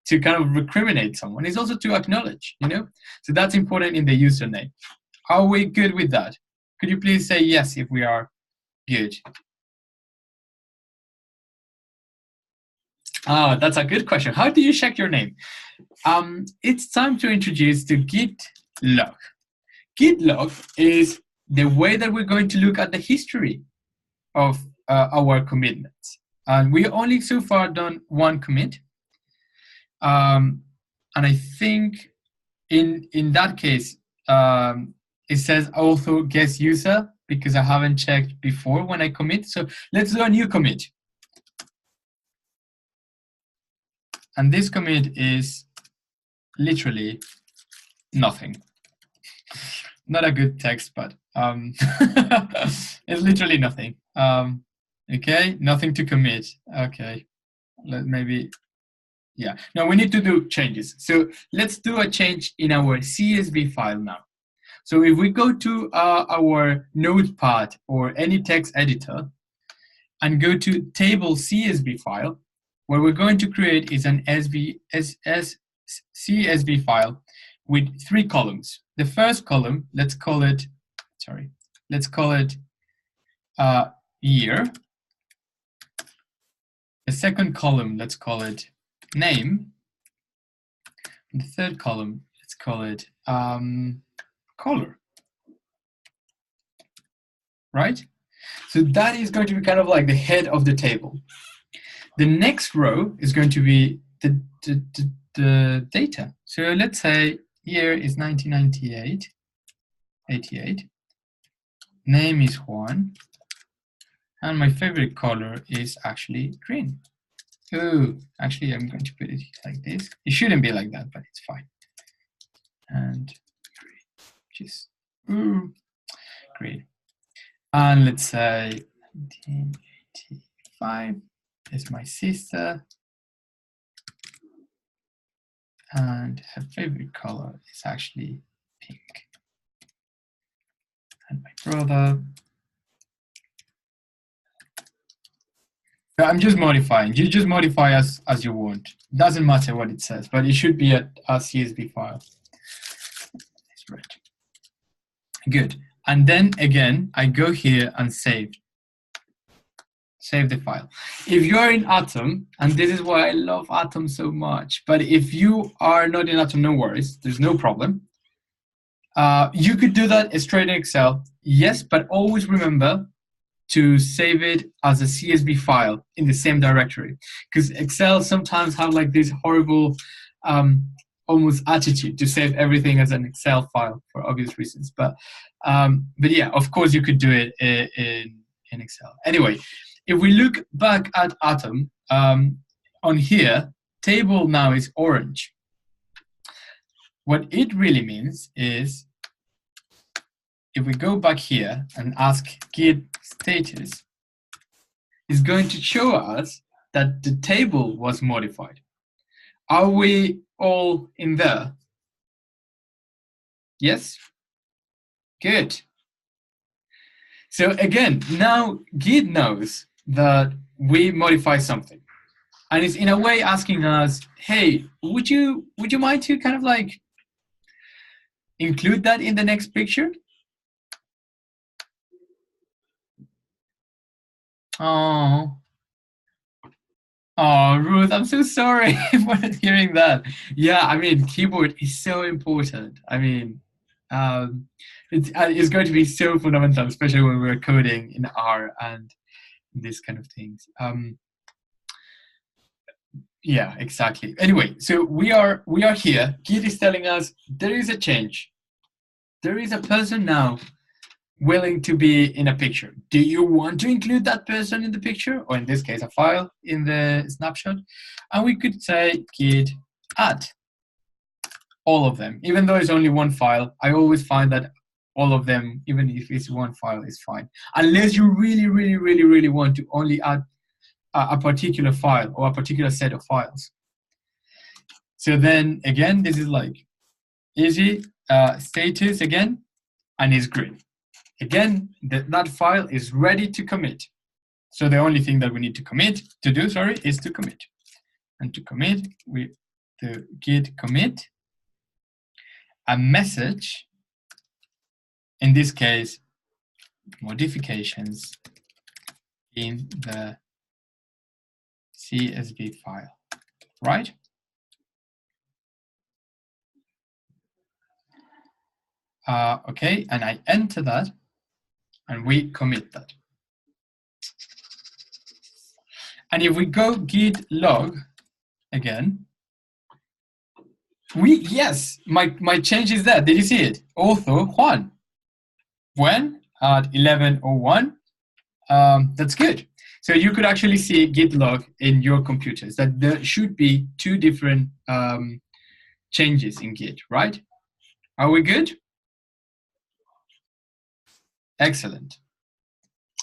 S1: to kind of recriminate someone, it's also to acknowledge, you know? So that's important in the username. Are we good with that? Could you please say yes if we are good? Ah, that's a good question. How do you check your name? It's time to introduce the Git log. Git log is the way that we're going to look at the history of our commitments. And we only so far done one commit. And I think in that case, it says also guest user because I haven't checked before when I commit. So let's do a new commit. And this commit is literally nothing. Not a good text, but it's literally nothing. Okay, nothing to commit. Okay, maybe, yeah. Now we need to do changes. So let's do a change in our CSV file now. So if we go to our Notepad or any text editor and go to table CSV file, what we're going to create is an CSV file with 3 columns. The first column, let's call it year. The second column, let's call it name. And the third column, let's call it color. Right? So that is going to be kind of like the head of the table. The next row is going to be the data. So let's say year is 1998, 88. Name is Juan. And my favorite color is actually green. Oh, actually, I'm going to put it like this. It shouldn't be like that, but it's fine. And just green. And let's say 1985 is my sister. and her favorite color is actually pink. And my brother. So I'm just modifying. You just modify as you want. Doesn't matter what it says, but it should be a CSV file. That's right. Good. And then again, I go here and save the file. If you're in Atom, and this is why I love Atom so much, but if you are not in Atom, no worries, there's no problem. You could do that straight in Excel, yes, but always remember to save it as a CSV file in the same directory, because Excel sometimes have like this horrible almost attitude to save everything as an Excel file for obvious reasons. But yeah, of course you could do it in Excel. Anyway, if we look back at Atom, on here, table now is orange. What it really means is, if we go back here and ask git status, it's going to show us that the table was modified. Are we all in there? Yes? Good. So again, now Git knows that we modify something. And it's in a way asking us, hey, would you mind to kind of like include that in the next picture? Oh, Ruth, I'm so sorry for hearing that. Yeah, I mean, keyboard is so important. I mean, it's going to be so fundamental, especially when we're coding in R and these kind of things. Yeah, exactly. Anyway, so we are here. Git is telling us there is a change. There is a person now willing to be in a picture. Do you want to include that person in the picture, or in this case, a file in the snapshot? And we could say git add all of them. Even though it's only one file, I always find that all of them, even if it's one file, is fine. Unless you really want to only add a particular file or a particular set of files. So then again, this is like easy status again, and it's green. Again, that file is ready to commit. So the only thing that we need to do is to commit. And to commit, we do git commit a message, in this case, modifications in the CSV file, right? Okay, and I enter that, and we commit that. And if we go git log again, yes, my change is there. Did you see it? Author Juan. When? At 11:01. That's good. So you could actually see git log in your computers, that there should be two different changes in Git, right? Are we good? Excellent.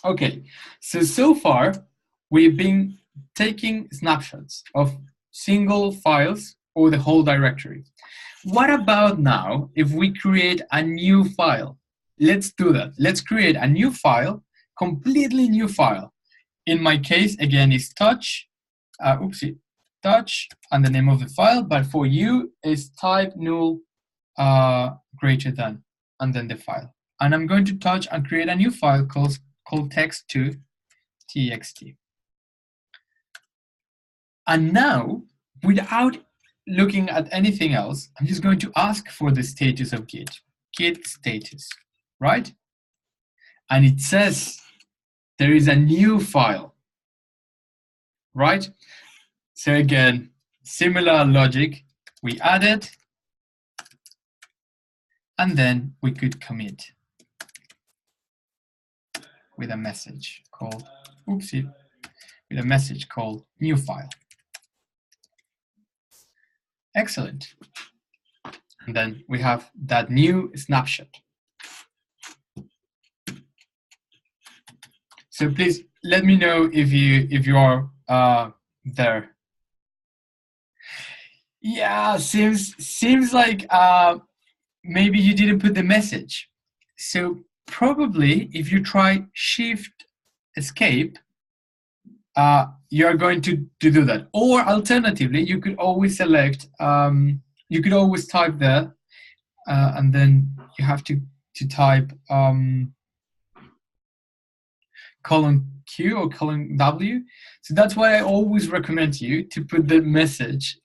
S1: Okay, so far we've been taking snapshots of single files or the whole directory. What about now if we create a new file? Let's do that. Let's create a new file, completely new file. In my case, again, is touch, touch, and the name of the file, but for you is type null greater than, and then the file. And I'm going to touch and create a new file called text2.txt. And now, without looking at anything else, I'm just going to ask for the status of Git status, right? And it says there is a new file, right? So again, similar logic, we add it, and then we could commit with a message called, with a message called new file. Excellent. And then we have that new snapshot. So please let me know if you are there. Yeah, seems like maybe you didn't put the message. So probably if you try Shift Escape, you're going to do that. Or alternatively, you could always select. You could always type there, and then you have to type colon Q or colon W. So that's why I always recommend you to put the message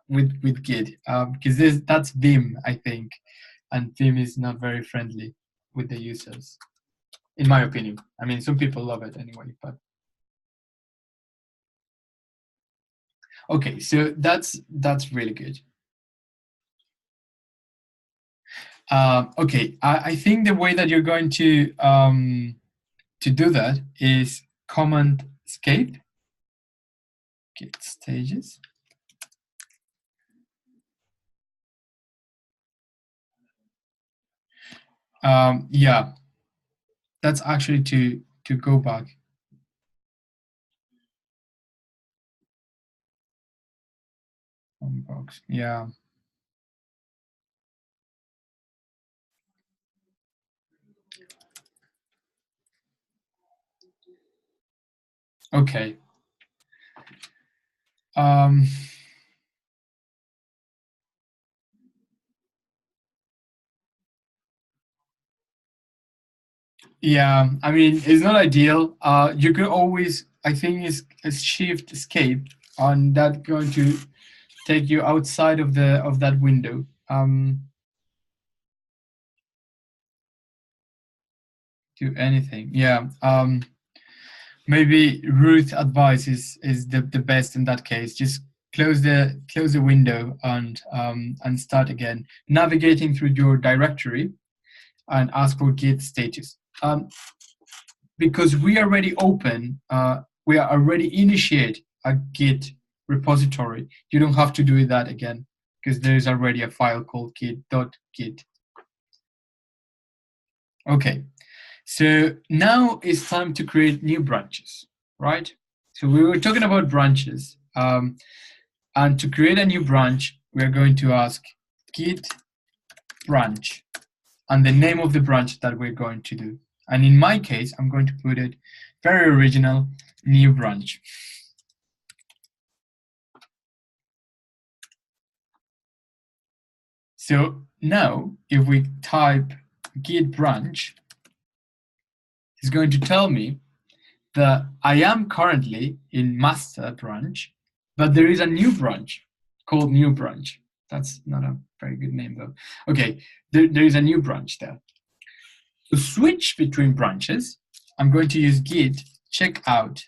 S1: with Git, because that's Vim, I think, and Vim is not very friendly with the users, in my opinion. I mean, some people love it anyway, but okay. So that's really good. Okay, I think the way that you're going to do that is Command Escape, Git stages. Yeah, that's actually to go back. Box. Yeah. Okay. Yeah, I mean, it's not ideal. You could always, I think, is Shift Escape, and that's going to take you outside of that window. Do anything. Yeah. Maybe Ruth advice is the best in that case. Just close the window and start again, navigating through your directory, and ask for Git status. Because we already open, we are already initiate a Git repository. You don't have to do that again because there is already a file called git.git. Okay, so now it's time to create new branches, right? So we were talking about branches, and to create a new branch, we're going to ask git branch and the name of the branch that we're going to do. And in my case, I'm going to put it very original, new branch. So now if we type git branch, it's going to tell me that I am currently in master branch, but there is a new branch called new branch. That's not a very good name though. Okay, there is a new branch there. To switch between branches, I'm going to use git checkout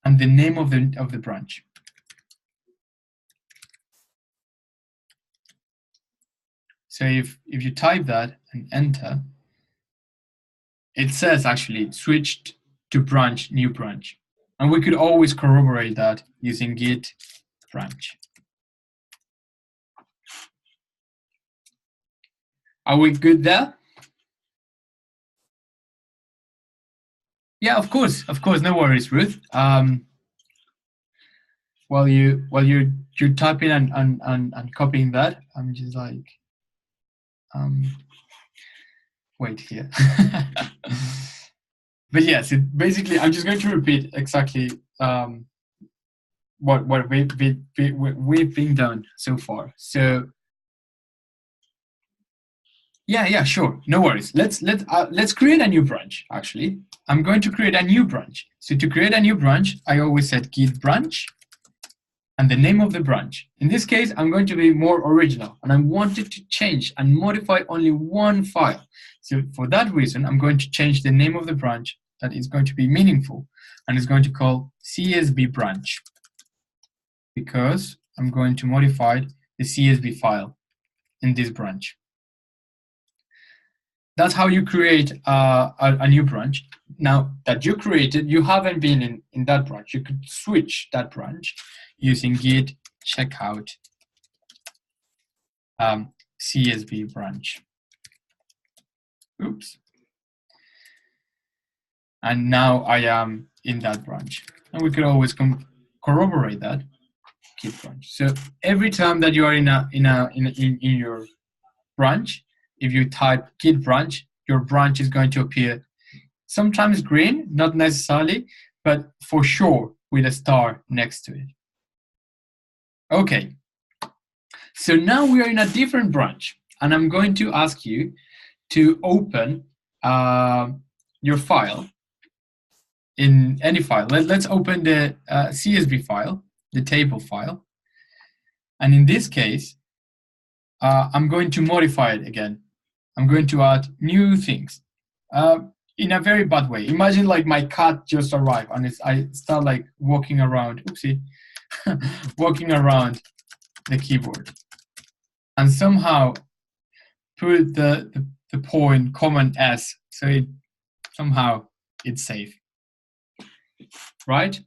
S1: and the name of the branch. So if you type that and enter, it says actually switched to branch, new branch. And we could always corroborate that using git branch. Are we good there? Yeah, of course, no worries, Ruth. While you're typing and copying that, I'm just like, wait here. But yes, basically, I'm just going to repeat exactly what we've been done so far. So yeah, sure, no worries. Let's create a new branch. Actually, I'm going to create a new branch. So to create a new branch, I always said git branch and the name of the branch. In this case, I'm going to be more original, and I wanted to change and modify only one file. So for that reason, I'm going to change the name of the branch that is going to be meaningful, and it's going to call CSV branch, because I'm going to modify the CSV file in this branch. That's how you create a new branch. Now that you created, you haven't been in that branch. You could switch that branch using git checkout CSV branch. Oops. And now I am in that branch. And we could always corroborate that. git branch. So every time that you are in your branch, if you type git branch, your branch is going to appear sometimes green, not necessarily, but for sure with a star next to it. Okay, so now we are in a different branch, and I'm going to ask you to open your file in any file. Let's open the CSV file, the table file. And in this case, I'm going to modify it again. I'm going to add new things in a very bad way. Imagine like my cat just arrived and I start like walking around, oopsie, walking around the keyboard. And somehow put the point Command S so it somehow it's safe. Right?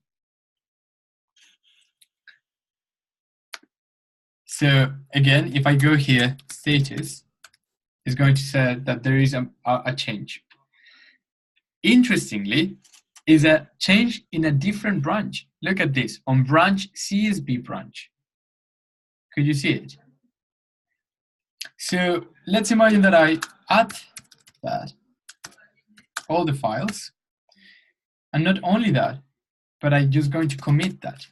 S1: So again, if I go here, status is going to say that there is a change. Interestingly, is a change in a different branch. Look at this, on branch CSV branch. Could you see it? So let's imagine that I add that, all the files, and not only that, but I'm just going to commit that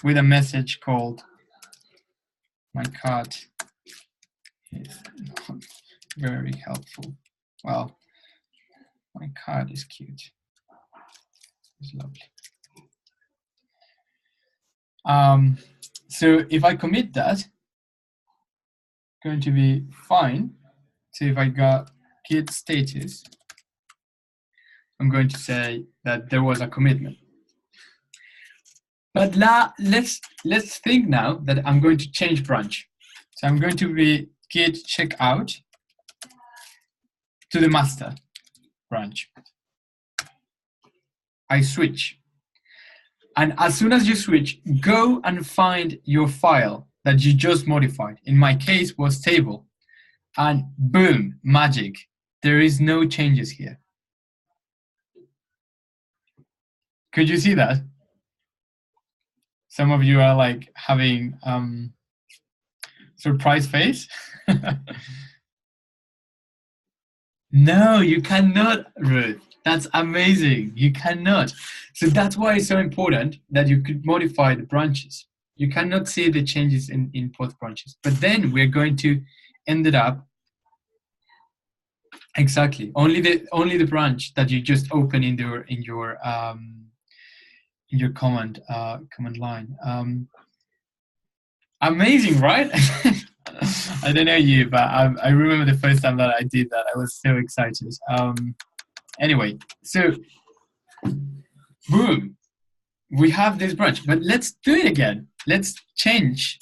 S1: with a message called my cat is not very helpful. Well, my cat is cute. It's lovely. So if I commit that, it's going to be fine. So if I got git status, I'm going to say that there was a commitment. But let's think now that I'm going to change branch. So I'm going to be git checkout to the master branch. I switch. And as soon as you switch, go and find your file that you just modified. In my case was table. And boom, magic. There is no changes here. Could you see that? Some of you are like having surprise face. No, you cannot, Ruth. That's amazing. You cannot. So that's why it's so important that you could modify the branches. You cannot see the changes in both branches. But then we're going to end it up exactly only the branch that you just open in your command line. Amazing, right? I don't know you, but I remember the first time that I did that. I was so excited. Anyway, so boom, we have this branch, but let's do it again. Let's change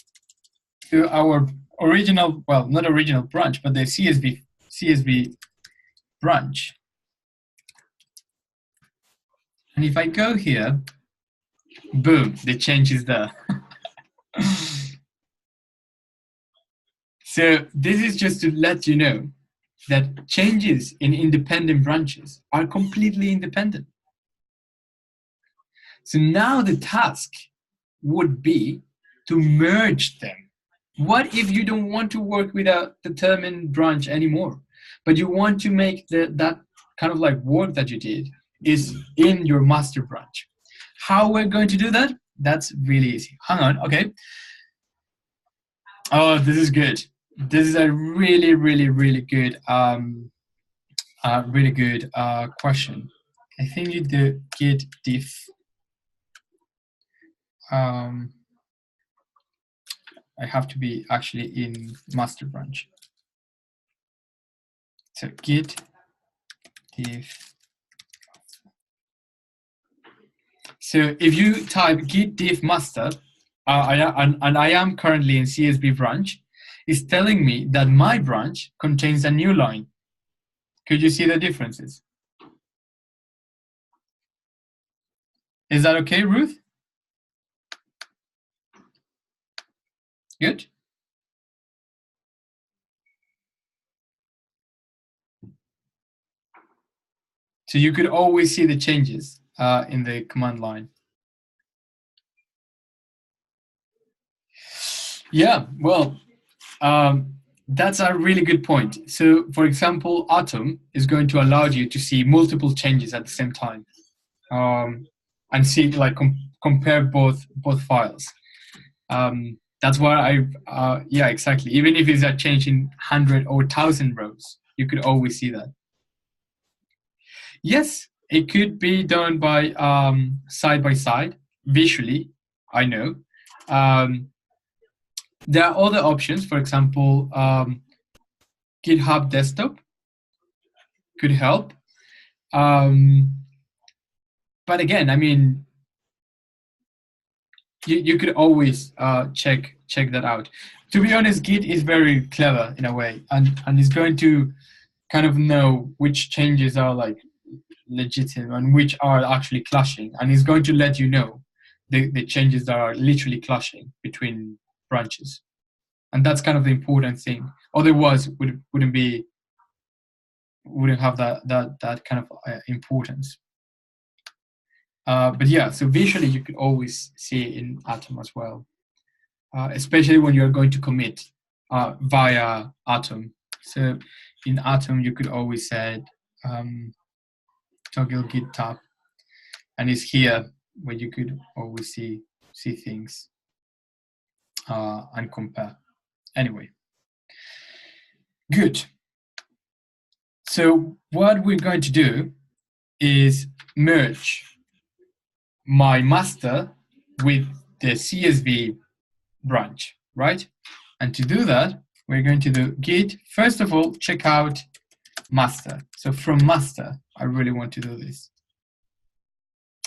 S1: to our original, well, not original branch, but the CSV branch. And if I go here, boom, the change is there. So this is just to let you know that changes in independent branches are completely independent. So now the task would be to merge them. What if you don't want to work with a determined branch anymore, but you want to make that kind of like work that you did is in your master branch? How we're going to do that? That's really easy. Hang on, okay. Oh, this is good. This is a really, really, really good, question. I think you do git diff. I have to be actually in master branch. So git diff. So if you type git diff master, and I am currently in CSV branch, it's telling me that my branch contains a new line. Could you see the differences? Is that okay, Ruth? Good? So you could always see the changes in the command line. Yeah, well, that's a really good point. So, for example, Atom is going to allow you to see multiple changes at the same time, and see like compare both files. That's why yeah, exactly. Even if it's a change in 100 or 1,000 rows, you could always see that. Yes, it could be done by side by side visually. I know. There are other options. For example, GitHub Desktop could help. But again, I mean, you could always check that out. To be honest, Git is very clever in a way, and is going to kind of know which changes are like legitimate and which are actually clashing, and is going to let you know the changes that are literally clashing between branches, and that's kind of the important thing. Otherwise, wouldn't have that kind of importance. But yeah, so visually you could always see it in Atom as well, especially when you're going to commit via Atom. So in Atom, you could always say toggle git tab, and it's here where you could always see things and compare. Anyway, good. So what we're going to do is merge my master with the CSV branch, right? And to do that, we're going to do git, first of all, check out master. So from master, I really want to do this.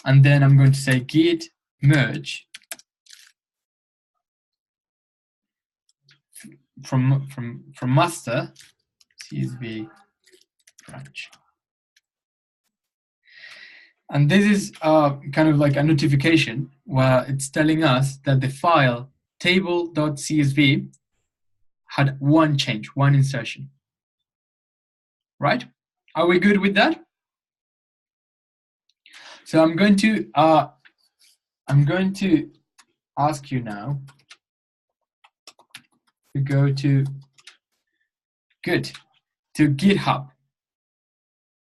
S1: And then I'm going to say git merge from master CSV branch. And this is kind of like a notification where it's telling us that the file table.csv had one change, one insertion. Right? Are we good with that? So I'm going to ask you now to go to GitHub,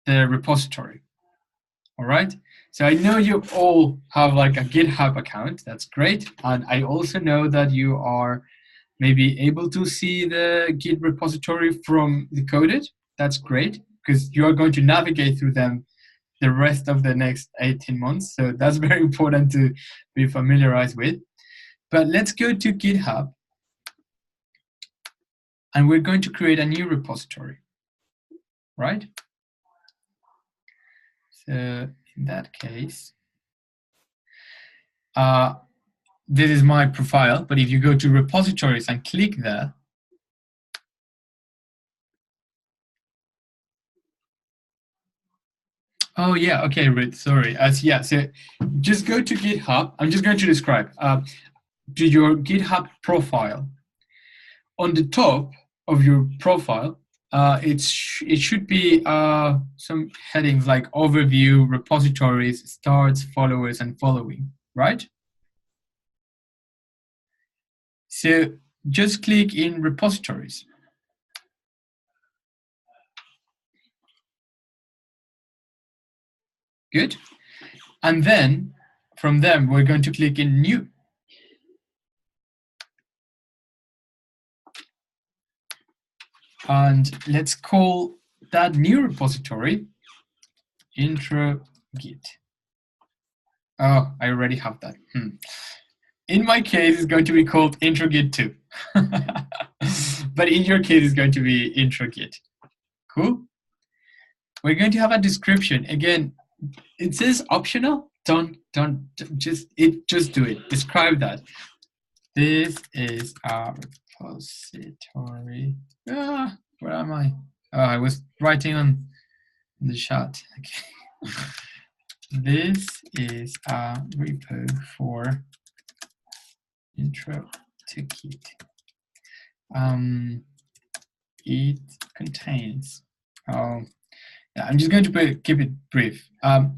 S1: the repository. All right. So I know you all have like a GitHub account. That's great. And I also know that you are maybe able to see the Git repository from Decoded. That's great, because you are going to navigate through them the rest of the next 18 months. So that's very important to be familiarized with. But let's go to GitHub, and we're going to create a new repository, right? So in that case, this is my profile, but if you go to repositories and click there, oh yeah, okay, Ruth, sorry. Yeah, so just go to GitHub. I'm just going to describe to your GitHub profile. On the top of your profile, it should be some headings like overview, repositories, starts, followers, and following, right? So just click in repositories. Good. And then from them, we're going to click in new. And let's call that new repository intro git. Oh, I already have that. In my case, it's going to be called intro git 2. But in your case, it's going to be intro git. Cool. We're going to have a description. Again, it says optional. Just do it. Describe that. This is a repository. Where am I? Oh, I was writing on the chat. Okay. This is a repo for intro to Git. It contains Yeah, I'm just going to keep it brief.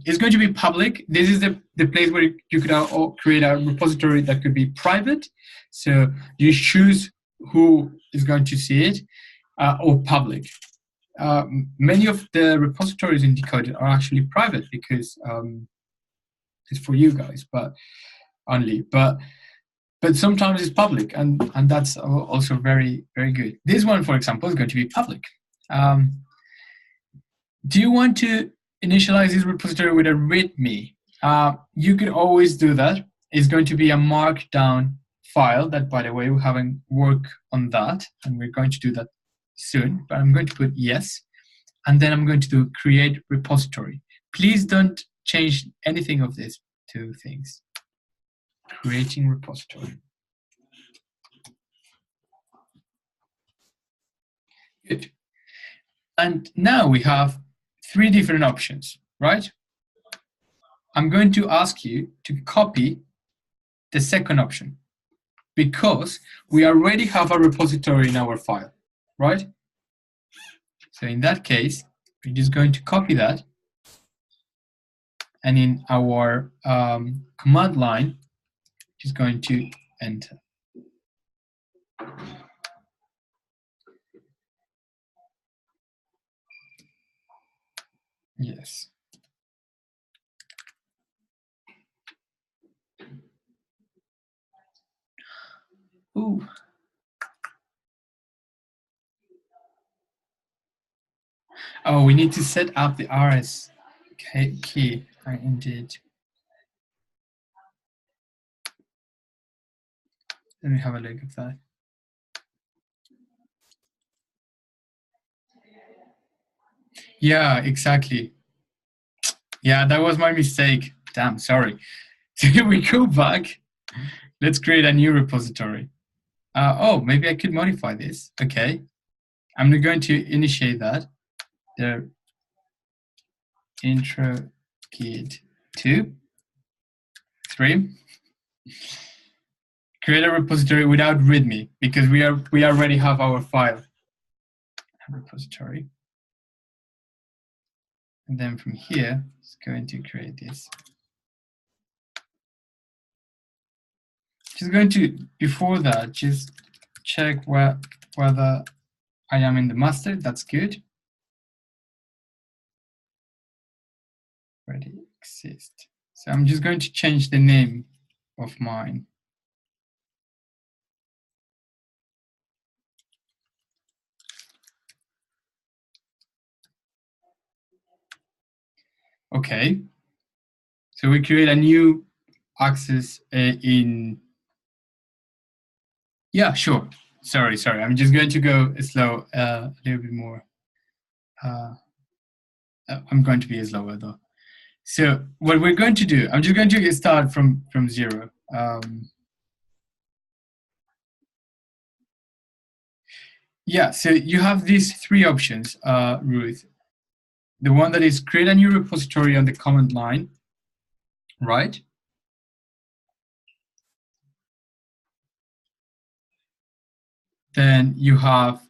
S1: It's going to be public. This is the place where you could create a repository that could be private. So you choose who is going to see it, or public. Many of the repositories in Decoded are actually private because it's for you guys, but sometimes it's public, and that's also very, very good. This one, for example, is going to be public. Do you want to initialize this repository with a README? You could always do that. It's going to be a markdown file that, by the way, we haven't worked on that, and we're going to do that soon, but I'm going to put yes, and then I'm going to do create repository. Please don't change anything of these two things. Creating repository. Good. And now we have 3 different options, right? I'm going to ask you to copy the second option because we already have a repository in our file, right? So in that case, we're just going to copy that, and in our command line, just going to enter. Yes. Ooh. Oh, we need to set up the RS key. Indeed. Let me have a look at that. Yeah, exactly. Yeah, that was my mistake. Damn, sorry. So we go back. Let's create a new repository. Oh, maybe I could modify this. Okay. I'm going to initiate that. The intro git 2, 3. Create a repository without README because we already have our file. Repository. And then from here, it's going to create this. Just going to, before that, just check whether I am in the master. That's good. Already exist. So I'm just going to change the name of mine. Okay. So we create a new access in. Yeah, sure. Sorry. I'm just going to go slow, a little bit more. I'm going to be slower though. So what we're going to do, I'm just going to start from 0. Yeah, so you have these 3 options, Ruth. The one that is create a new repository on the command line, right? Then you have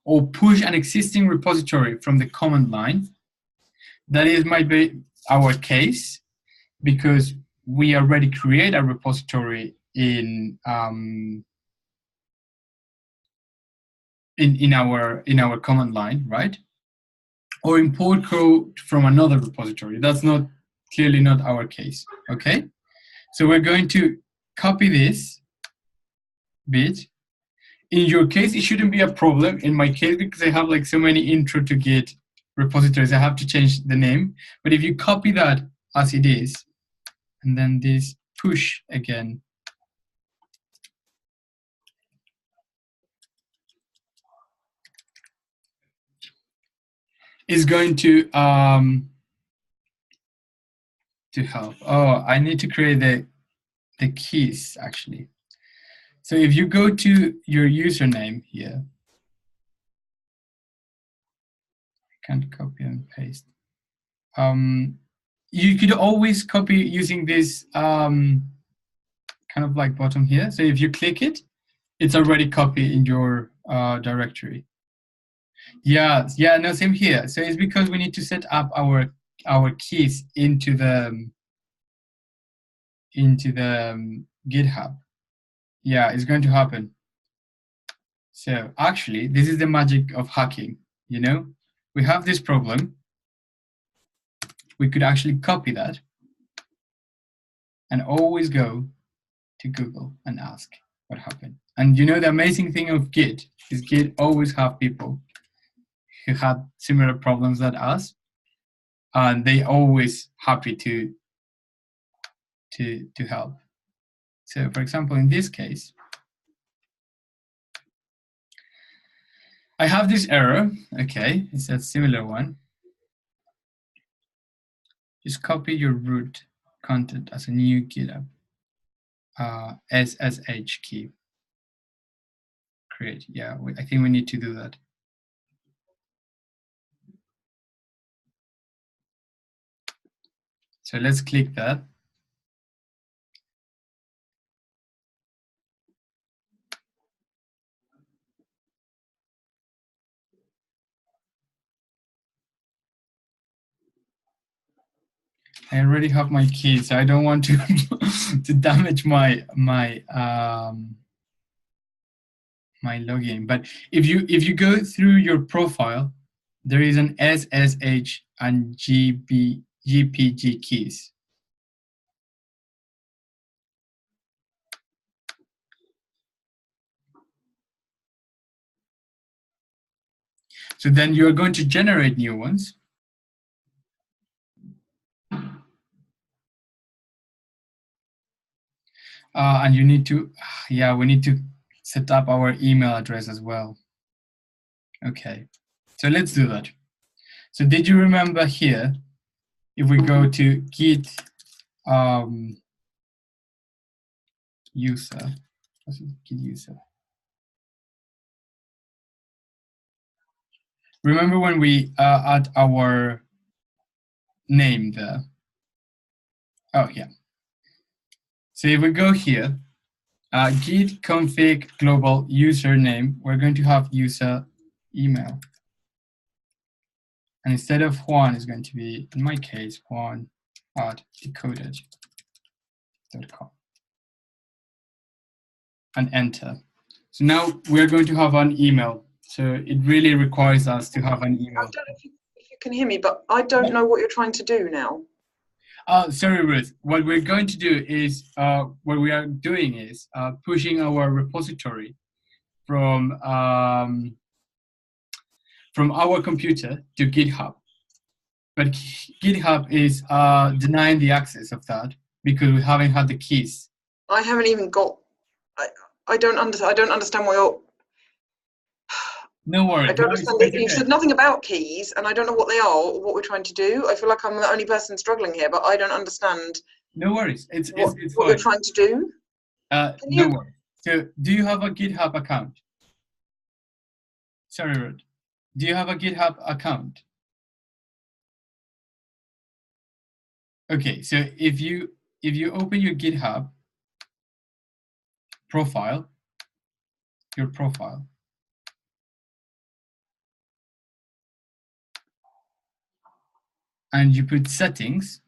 S1: or push an existing repository from the command line. That is might be our case because we already create a repository in our command line, right? Or import code from another repository. That's clearly not our case. Okay, so we're going to copy this bit. In your case, it shouldn't be a problem. In my case, because I have like so many intro to Git repositories, I have to change the name. But if you copy that as it is, and then this push again, is going to help. Oh, I need to create the keys actually. So if you go to your username here, I can't copy and paste. You could always copy using this kind of like button here. So if you click it, it's already copied in your directory. Yeah, no, same here. So it's because we need to set up our keys into the GitHub. Yeah, it's going to happen. So actually, this is the magic of hacking. You know, we have this problem. We could actually copy that and always go to Google and ask what happened. And you know, the amazing thing of Git is Git always have people who had similar problems than us, and they always happy to help. So for example, in this case, I have this error. Okay, it's a similar one. Just copy your root content as a new GitHub SSH key. Create. Yeah, I think we need to do that. So let's click that. I already have my keys. So I don't want to to damage my login. But if you go through your profile, there is an SSH and GPG keys. So then you're going to generate new ones. And you need to, yeah, we need to set up our email address as well. Okay, so let's do that. So did you remember here, if we go to Git user, what's it, Git user? Remember when we add our name there? Oh, yeah. So if we go here, git config global username, we're going to have user email. And instead of Juan, it's going to be, in my case, Juan@decoded.com. And enter. So now we're going to have an email. So it really requires us to have an email.
S6: I don't know if you can hear me, but I don't know what you're trying to do now.
S1: Sorry, Ruth. What we're going to do is, what we are doing is pushing our repository from our computer to GitHub. But GitHub is denying the access of that because we haven't had the keys.
S6: I haven't even got. I don't understand what you're.
S1: No worries.
S6: I don't understand. You said nothing about keys, and I don't know what they are or what we're trying to do. I feel like I'm the only person struggling here, but I don't understand.
S1: No worries. It's
S6: what
S1: fine.
S6: You're trying to do.
S1: No worries. So, do you have a GitHub account? Sorry, Ruth. Do you have a GitHub account? Okay. So if you open your GitHub profile, your profile. And you put settings,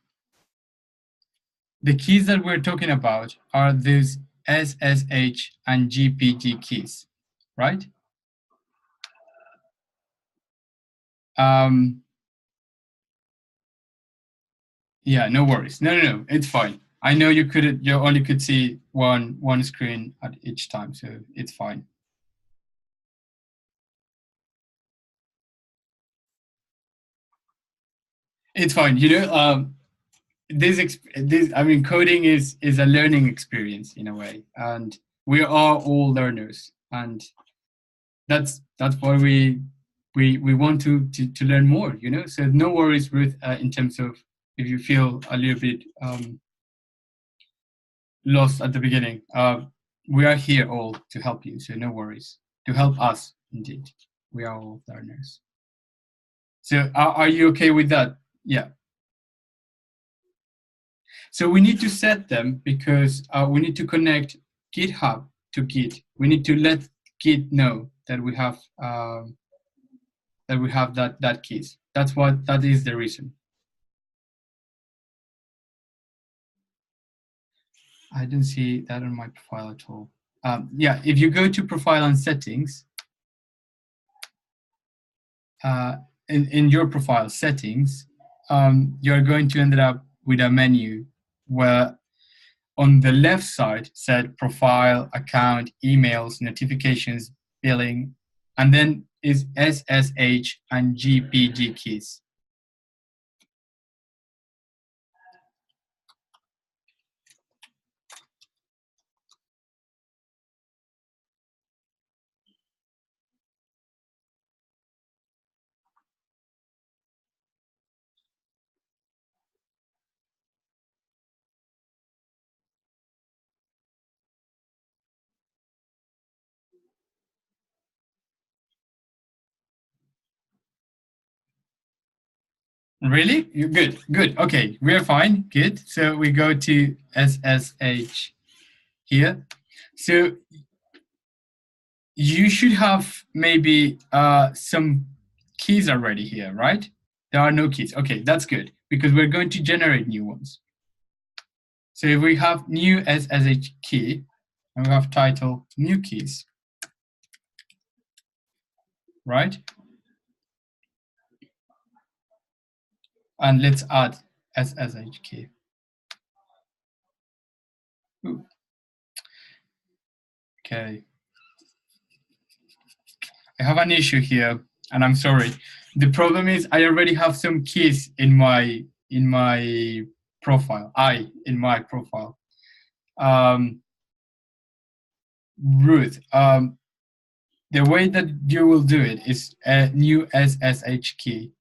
S1: the keys that we're talking about are those SSH and GPG keys, right? Yeah, no worries. No, it's fine. I know you only could see one screen at each time, so it's fine. It's fine. You know, this I mean, coding is a learning experience in a way, and we are all learners, and that's why we want to learn more. You know, so no worries, Ruth, in terms of if you feel a little bit lost at the beginning. We are here all to help you, so no worries. To help us, indeed. We are all learners. So are you okay with that? Yeah. So we need to set them because we need to connect GitHub to Git. We need to let Git know that we have that we have that keys. That is the reason. I didn't see that on my profile at all. Yeah, if you go to profile and settings, in your profile settings, you're going to end up with a menu where on the left side said profile, account, emails, notifications, billing, and then is SSH and GPG keys. Really? You're good. Good. Okay, we're fine. Good. So we go to SSH here. So you should have maybe some keys already here, right? There are no keys. Okay, that's good because we're going to generate new ones. So if we have new SSH key and we have title new keys, right? And let's add SSH key. Ooh. Okay. I have an issue here, and I'm sorry. The problem is I already have some keys in my profile. In my profile. Ruth, the way that you will do it is a new SSH key.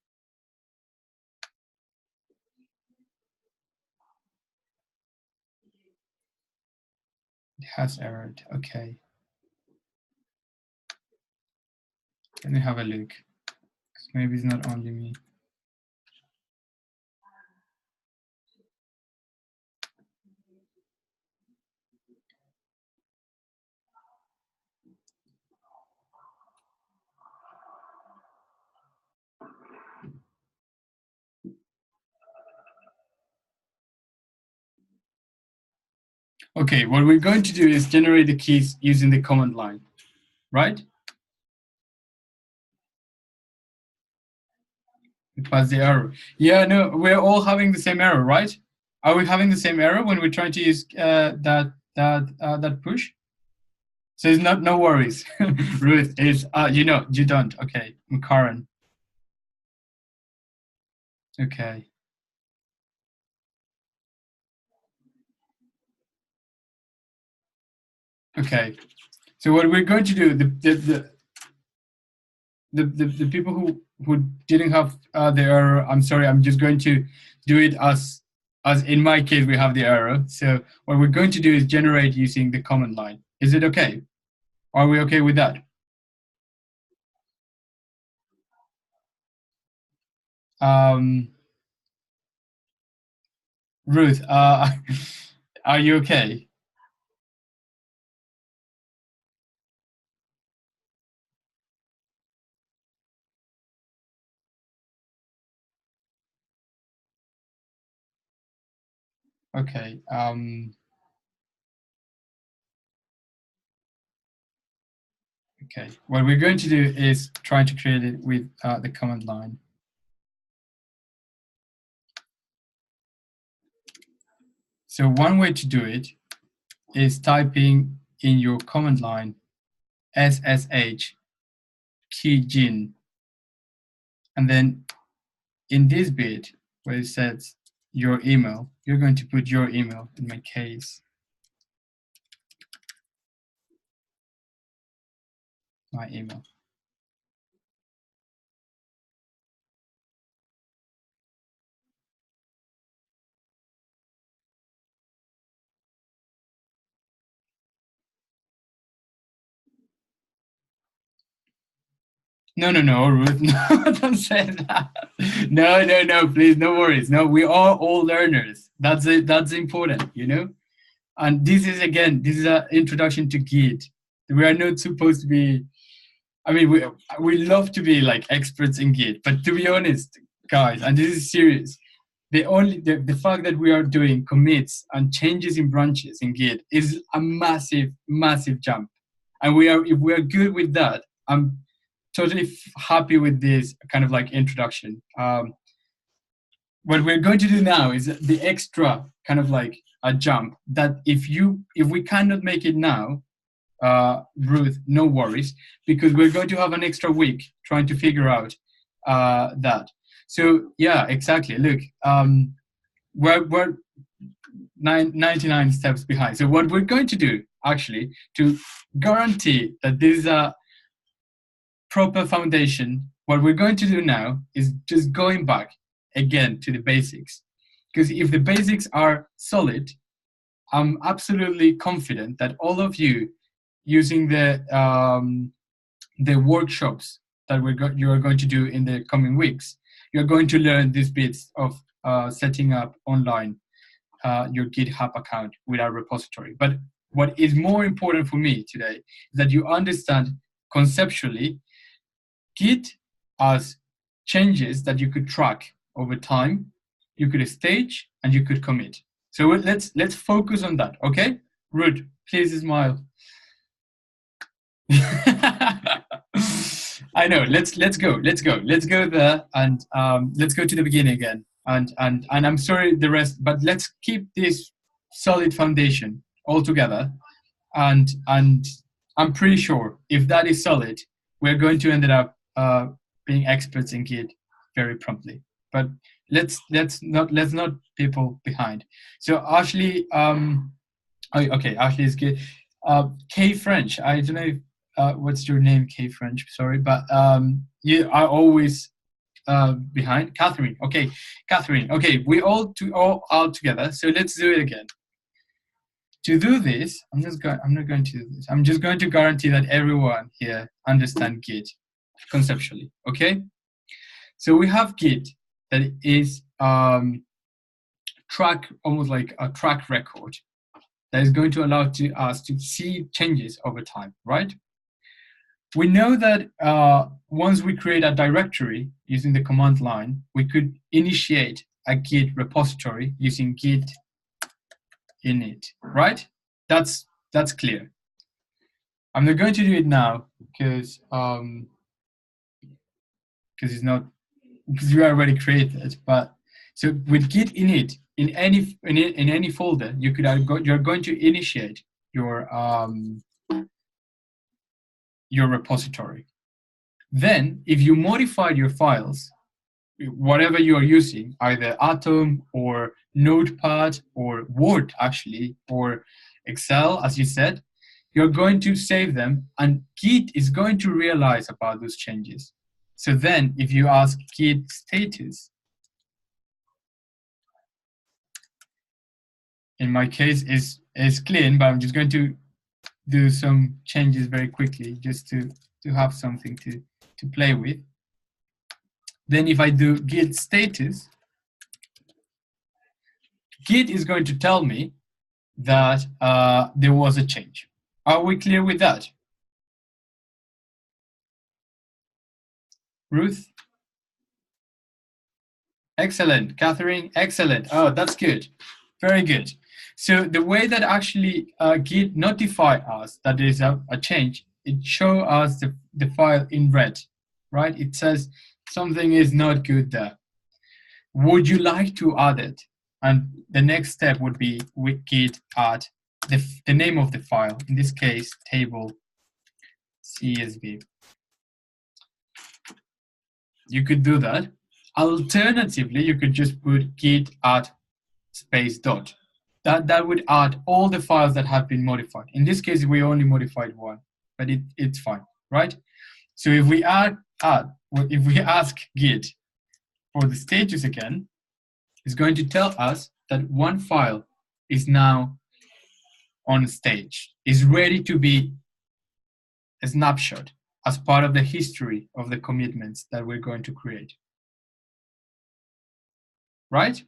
S1: It has errored. Okay. Let me have a look. Maybe it's not only me. Okay, what we're going to do is generate the keys using the command line, right? We pass the error. Yeah, no, we're all having the same error, right? Are we having the same error when we're trying to use that push? So it's not, no worries. Ruth is, you don't. Okay, Karen. Okay. Okay. So what we're going to do, the people who didn't have the error, I'm sorry, I'm just going to do it as in my case we have the error. So what we're going to do is generate using the command line. Is it okay? Are we okay with that? Ruth, are you okay? Okay. Okay. What we're going to do is try to create it with the command line. So one way to do it is typing in your command line SSH keygin, and then in this bit where it says your email, you're going to put your email, in my case, my email. No, Ruth, no, don't say that. No, please, no worries. No, we are all learners. That's it. That's important, you know? And this is, again, this is an introduction to Git. We are not supposed to be I mean, we love to be like experts in Git, but to be honest, guys, and this is serious, the fact that we are doing commits and changes in branches in Git is a massive jump. And if we are good with that, I'm totally happy with this kind of like introduction. What we're going to do now is the extra kind of like a jump that if we cannot make it now, Ruth, no worries, because we're going to have an extra week trying to figure out that. So yeah, exactly. Look, we're 99 steps behind. So what we're going to do, actually, to guarantee that this is a proper foundation, what we're going to do now is just going back again to the basics. Because if the basics are solid, I'm absolutely confident that all of you, using the workshops that you are going to do in the coming weeks, you're going to learn these bits of setting up online your GitHub account with our repository. But what is more important for me today is that you understand conceptually Git as changes that you could track over time, you could stage, and you could commit. So let's focus on that, okay? Ruth, please smile. I know. Let's go there, and let's go to the beginning again. And I'm sorry the rest, but let's keep this solid foundation all together. And I'm pretty sure if that is solid, we're going to end up being experts in Git very promptly. But let's not people behind. So Ashley, okay, Ashley is good. K French, I don't know what's your name, K French, sorry, but you are always behind. Catherine, okay, we all together, so let's do it again. To do this, I'm not going to do this. I'm just going to guarantee that everyone here understands Git conceptually, okay? So we have Git that is almost like a track record that is going to allow us to see changes over time, right? We know that once we create a directory using the command line, we could initiate a Git repository using git init, right? That's clear. I'm not going to do it now because you already created. But so with git init in any folder, you're going to initiate your repository. Then, if you modified your files, whatever you are using, either Atom or Notepad or Word, actually, or Excel, as you said, you're going to save them, and Git is going to realize about those changes. So then, if you ask Git status, in my case, is clean, but I'm just going to do some changes very quickly, just to have something to play with. Then if I do git status, Git is going to tell me that there was a change. Are we clear with that? Ruth? Excellent. Catherine? Excellent. Oh, that's good. Very good. So the way that actually Git notify us that there is a change, it shows us the file in red, right? It says something is not good there. Would you like to add it? And the next step would be with git add the name of the file, in this case, table CSV. You could do that. Alternatively, you could just put git add space dot. That would add all the files that have been modified. In this case, we only modified one, but it's fine, right? So if we if we ask Git for the status again, it's going to tell us that one file is now on stage, is ready to be a snapshot as part of the history of the commitments that we're going to create. Right?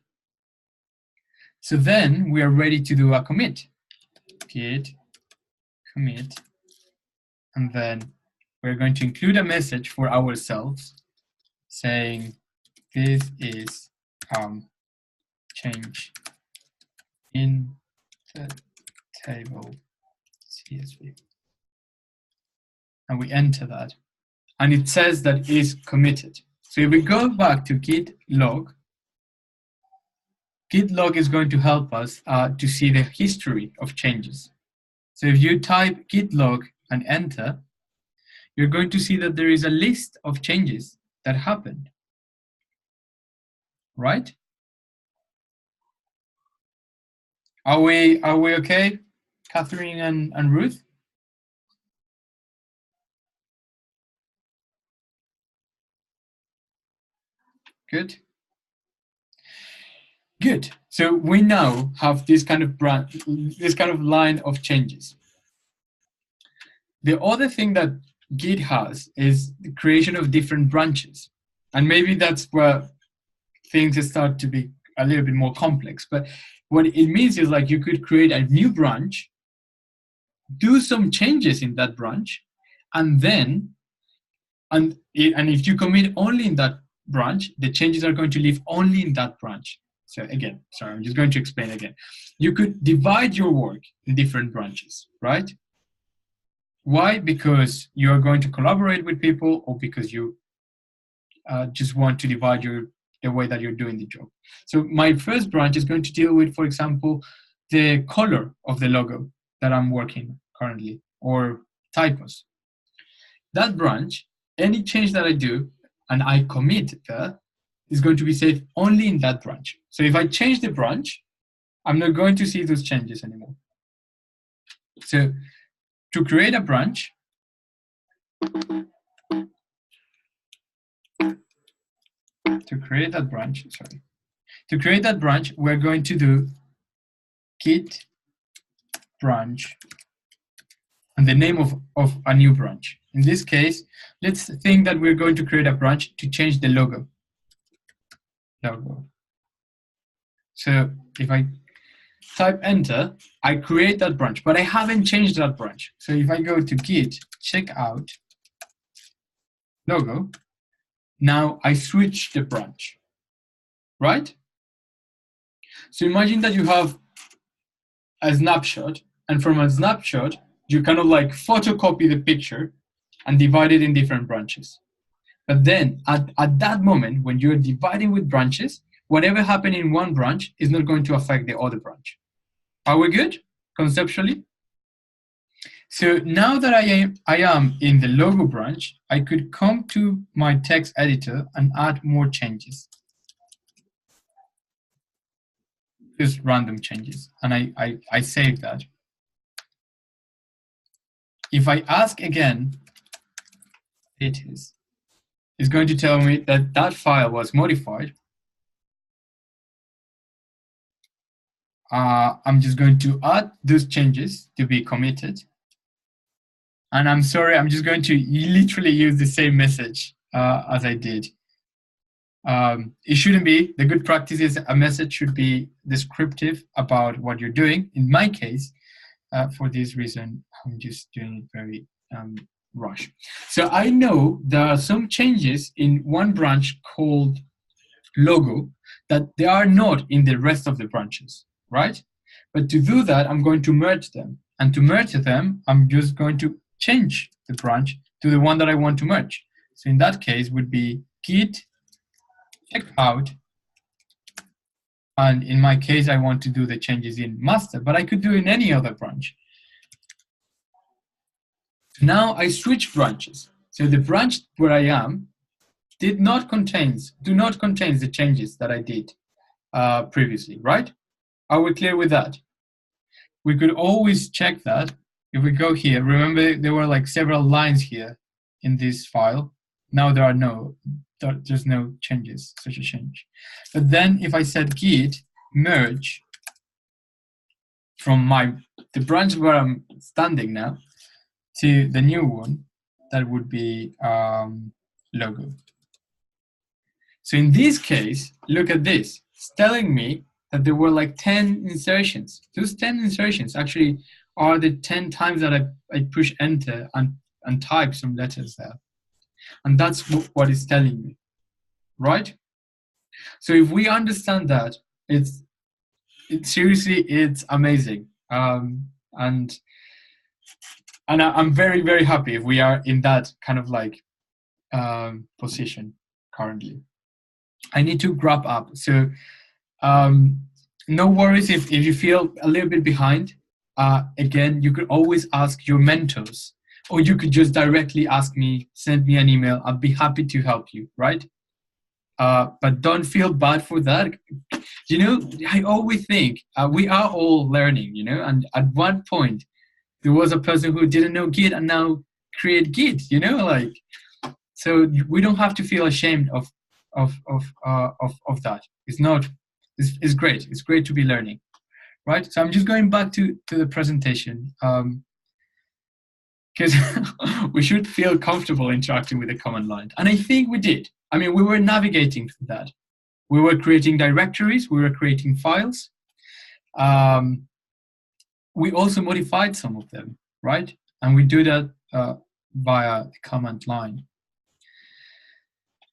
S1: So then we are ready to do a commit. Git commit, and then we're going to include a message for ourselves saying this is change in the table CSV. And we enter that. And it says that is committed. So if we go back to git log is going to help us to see the history of changes. So if you type git log and enter, you're going to see that there is a list of changes that happened, right? Are we okay, Catherine and Ruth? Good. Good. So we now have this kind of line of changes. The other thing that Git has is the creation of different branches, and maybe that's where things start to be a little bit more complex. But what it means is like you could create a new branch, do some changes in that branch, and then if you commit only in that branch, the changes are going to live only in that branch. So again, sorry, I'm just going to explain again. You could divide your work in different branches, right? Why? Because you're going to collaborate with people, or because you just want to divide the way that you're doing the job. So my first branch is going to deal with, for example, the color of the logo that I'm working currently, or typos. That branch, any change that I do and I commit there, is going to be saved only in that branch. So if I change the branch, I'm not going to see those changes anymore. So to create a branch, we're going to do git branch and the name of a new branch. In this case, let's think that we're going to create a branch to change the logo. So if I type enter, I create that branch, but I haven't changed that branch. So if I go to git checkout logo, now I switch the branch, right? So imagine that you have a snapshot, and from a snapshot, you kind of like photocopy the picture and divide it in different branches. But then at that moment, when you're dividing with branches, whatever happened in one branch is not going to affect the other branch. Are we good conceptually? So now that I am in the logo branch, I could come to my text editor and add more changes. Just random changes, and I save that. If I ask again, it's going to tell me that that file was modified. I'm just going to add those changes to be committed. And I'm sorry, I'm just going to literally use the same message as I did. It shouldn't be. The good practice is a message should be descriptive about what you're doing. In my case, for this reason, I'm just doing it very rush. So I know there are some changes in one branch called logo that they are not in the rest of the branches, right? But to do that, I'm going to merge them. And to merge them, I'm just going to change the branch to the one that I want to merge. So in that case would be git checkout. And in my case, I want to do the changes in master, but I could do in any other branch. Now I switch branches. So the branch where I am do not contain the changes that I did previously, right? Are we clear with that? We could always check that. If we go here, remember there were like several lines here in this file. Now there's no changes, such a change. But then if I said git merge from the branch where I'm standing now to the new one, that would be logo. So in this case, look at this. It's telling me that there were like 10 insertions. Those 10 insertions actually are the 10 times that I push enter and and type some letters there. And that's what it's telling me, right? So if we understand that, seriously, it's amazing. And I'm very, very happy if we are in that kind of like position currently. I need to wrap up. So no worries if you feel a little bit behind. Again, you could always ask your mentors, or you could just directly ask me, send me an email. I'll be happy to help you, right? But don't feel bad for that. You know, I always think we are all learning, you know, and at one point there was a person who didn't know Git and now create Git, you know, like, so we don't have to feel ashamed of that. It's not, it's great. It's great to be learning, right? So I'm just going back to the presentation, because we should feel comfortable interacting with the command line. And I think we did. I mean, we were navigating through that. We were creating directories, we were creating files. We also modified some of them, right? And we do that via the command line.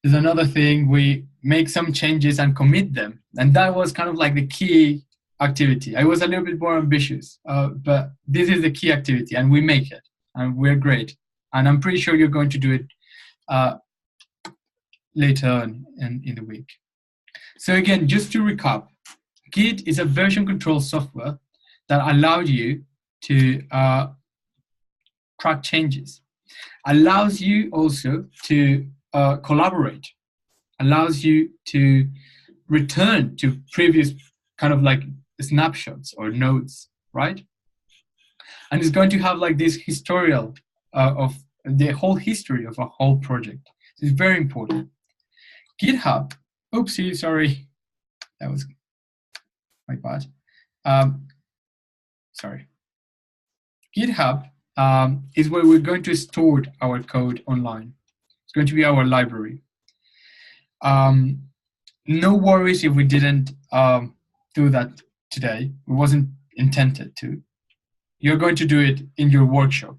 S1: There's another thing, we make some changes and commit them. And that was kind of like the key activity. I was a little bit more ambitious, but this is the key activity and we make it and we're great. And I'm pretty sure you're going to do it later on in the week. So again, just to recap, Git is a version control software that allows you to track changes, allows you also to collaborate, allows you to return to previous kind of like snapshots or nodes, right? And it's going to have like this historial of the whole history of a whole project. So it's very important. GitHub, oopsie, sorry, that was my bad. Sorry. GitHub is where we're going to store our code online. It's going to be our library. No worries if we didn't do that today. It wasn't intended to. You're going to do it in your workshop.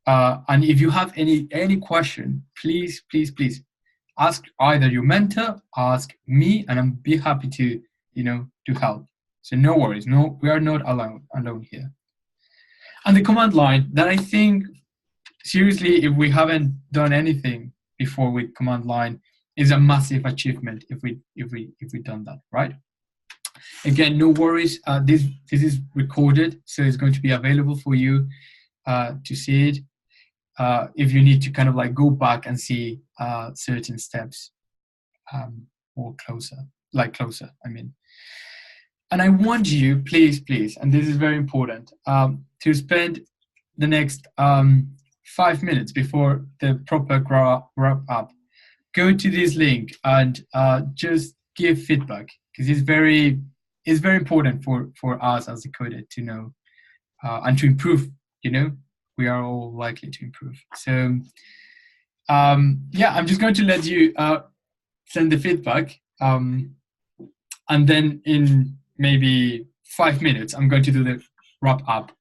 S1: And if you have any question, please, please, please ask either your mentor, ask me, and I'll be happy to, you know, to help. So no worries. No, we are not alone here. And the command line that I think, seriously, if we haven't done anything before with command line, is a massive achievement if we done that, right? Again, no worries. This is recorded, so it's going to be available for you to see it. If you need to kind of like go back and see certain steps more closer, I mean. And I want you, please, please, and this is very important, to spend the next 5 minutes before the proper wrap up. Go to this link and just give feedback, because it's very important for us as a coder to know and to improve. You know, we are all likely to improve. So yeah, I'm just going to let you send the feedback, and then in maybe 5 minutes, I'm going to do the wrap up.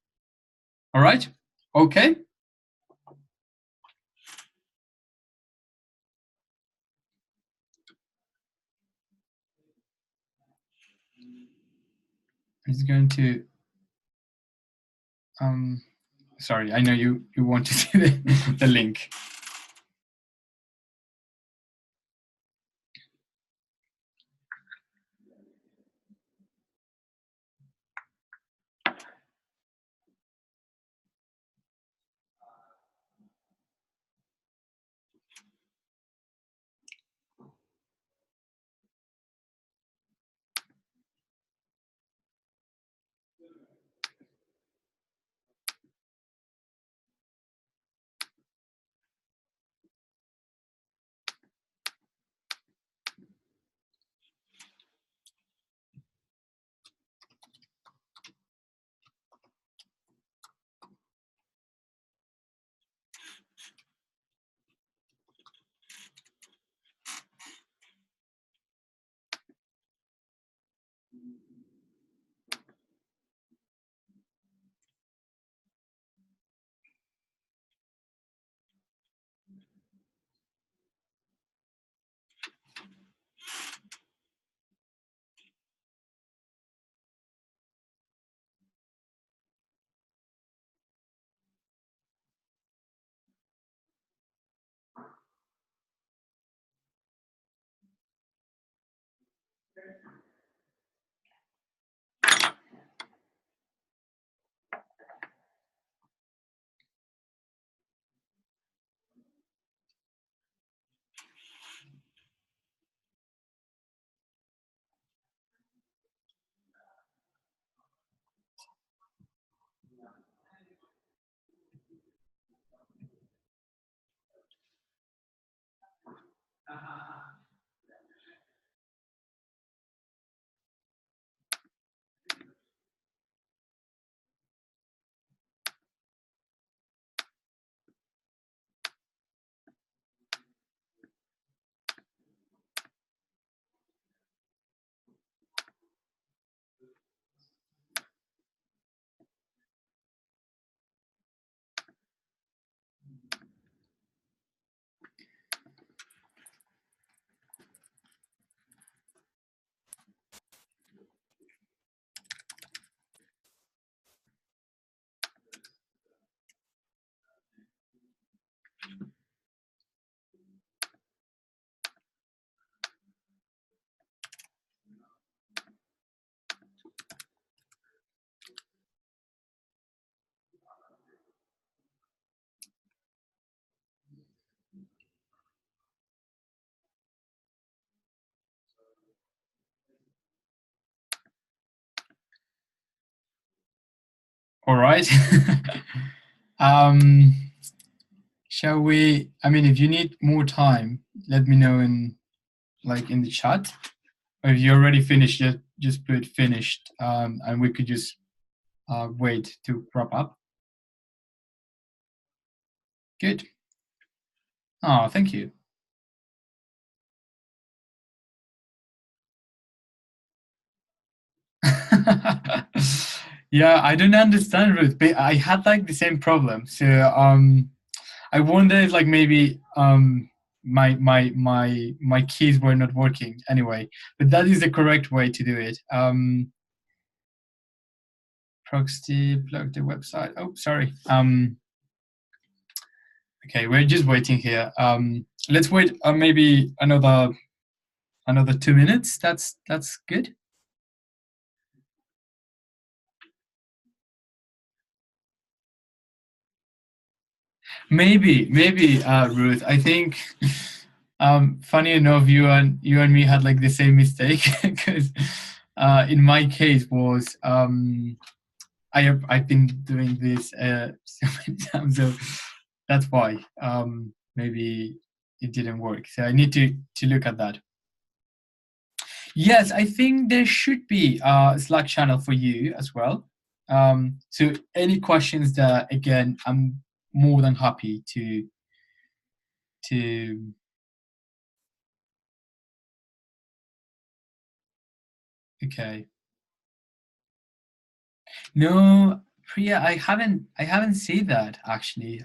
S1: All right? Okay. I'm just going to, sorry, I know you want to see the link. All right. Shall we? I mean, if you need more time, let me know in the chat. Or if you already finished, just put finished, and we could just wait to wrap up. Good. Oh, thank you. Yeah, I don't understand, Ruth, but I had like the same problem. So I wonder if like maybe my keys were not working anyway, but that is the correct way to do it. Proxy plug the website. Oh, sorry. Okay, we're just waiting here. Let's wait maybe another 2 minutes. That's good. Maybe, Ruth. I think, funny enough, you and me had like the same mistake because in my case was I've been doing this so many times, so that's why maybe it didn't work. So I need to look at that. Yes, I think there should be a Slack channel for you as well. So any questions that, again, I'm more than happy to okay. No, Priya, I haven't seen that actually.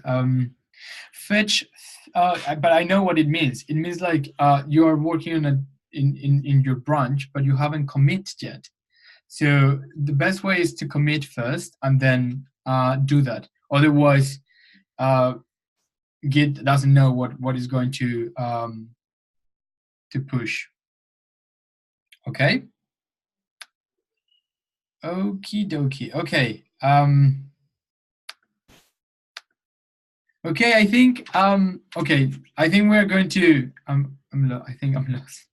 S1: Fetch, but I know what it means. It means like you are working on in your branch, but you haven't committed yet. So the best way is to commit first and then do that. Otherwise, Git doesn't know what is going to push. Okay. Okie dokie. Okay. Okay. I think. Okay. I think we're going to. I think I'm lost.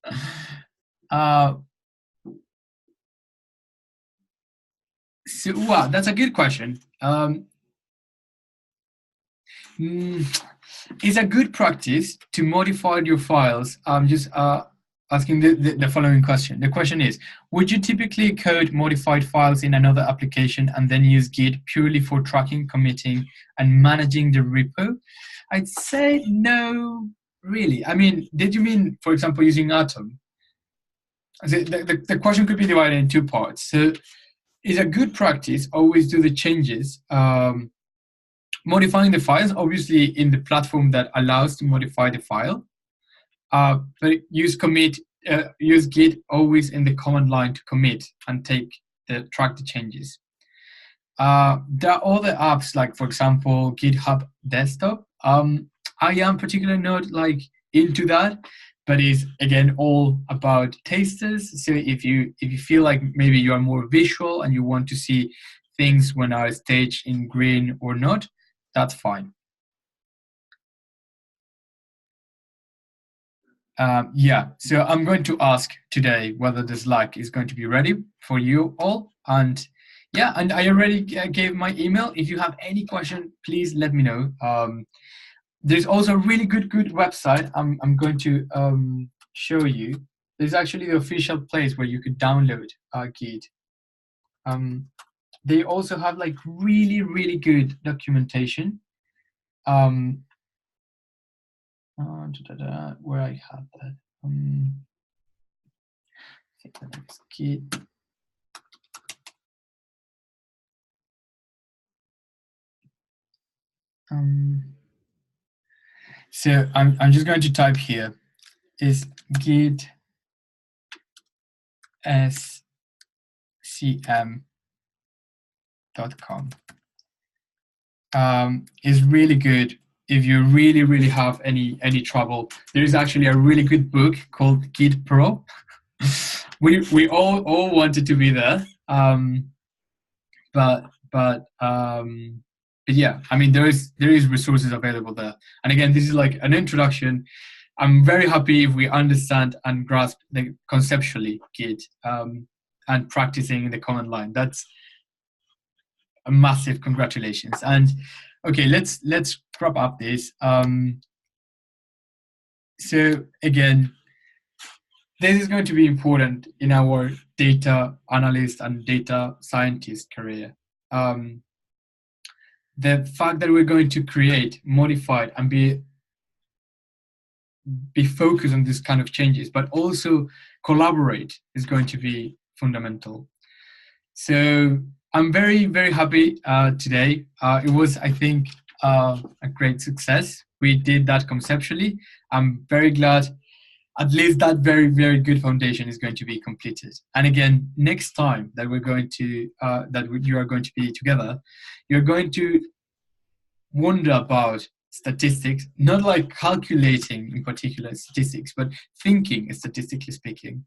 S1: So, wow, that's a good question. It's a good practice to modify your files. I'm just asking the following question. The question is, would you typically code modified files in another application and then use Git purely for tracking, committing, and managing the repo? I'd say no, really. I mean, did you mean, for example, using Atom? The question could be divided in two parts. So it's a good practice, always do the changes, modifying the files, obviously in the platform that allows to modify the file, but use Git always in the command line to commit and track the changes. There are other apps like, for example, GitHub Desktop. I am particularly not like into that, but is again all about tasters. So if you feel like maybe you are more visual and you want to see things when are staged in green or not, that's fine. Yeah, so I'm going to ask today whether the Slack is going to be ready for you all. And yeah, and I already gave my email. If you have any question, please let me know. There's also a really good website I'm going to show you. There's actually the official place where you could download Git. They also have like really good documentation. Where I have that. I think that is Git. So I'm just going to type here is Git scm.com. Is really good if you really have any trouble. There is actually a really good book called Git Pro. we all wanted to be there, but yeah, I mean there is resources available there. And again, this is like an introduction. I'm very happy if we understand and grasp the conceptually Git and practicing in the command line. That's a massive congratulations. And okay, let's wrap up this. So again, this is going to be important in our data analyst and data scientist career. The fact that we're going to create, modify, and be focused on this kind of changes, but also collaborate is going to be fundamental. So I'm very happy today. It was, I think, a great success. We did that conceptually. I'm very glad at least that very good foundation is going to be completed. And again, next time that we're going to you are going to be together, you're going to wonder about statistics, not like calculating in particular statistics, but thinking statistically speaking.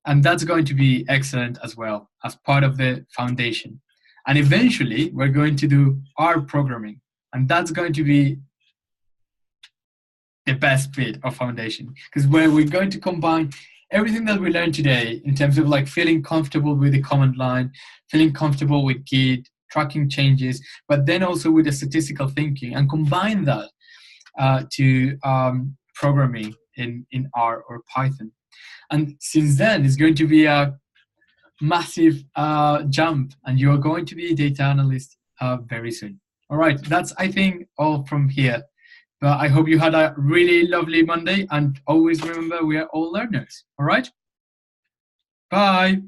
S1: And that's going to be excellent as well as part of the foundation. And eventually we're going to do R programming, and that's going to be the best bit of foundation, because where we're going to combine everything that we learned today in terms of like feeling comfortable with the command line, feeling comfortable with Git, tracking changes, but then also with the statistical thinking, and combine that to programming in R or Python. And since then, it's going to be a massive jump, and you're going to be a data analyst very soon. All right, that's, I think, all from here. But I hope you had a really lovely Monday, and always remember, we are all learners. All right? Bye.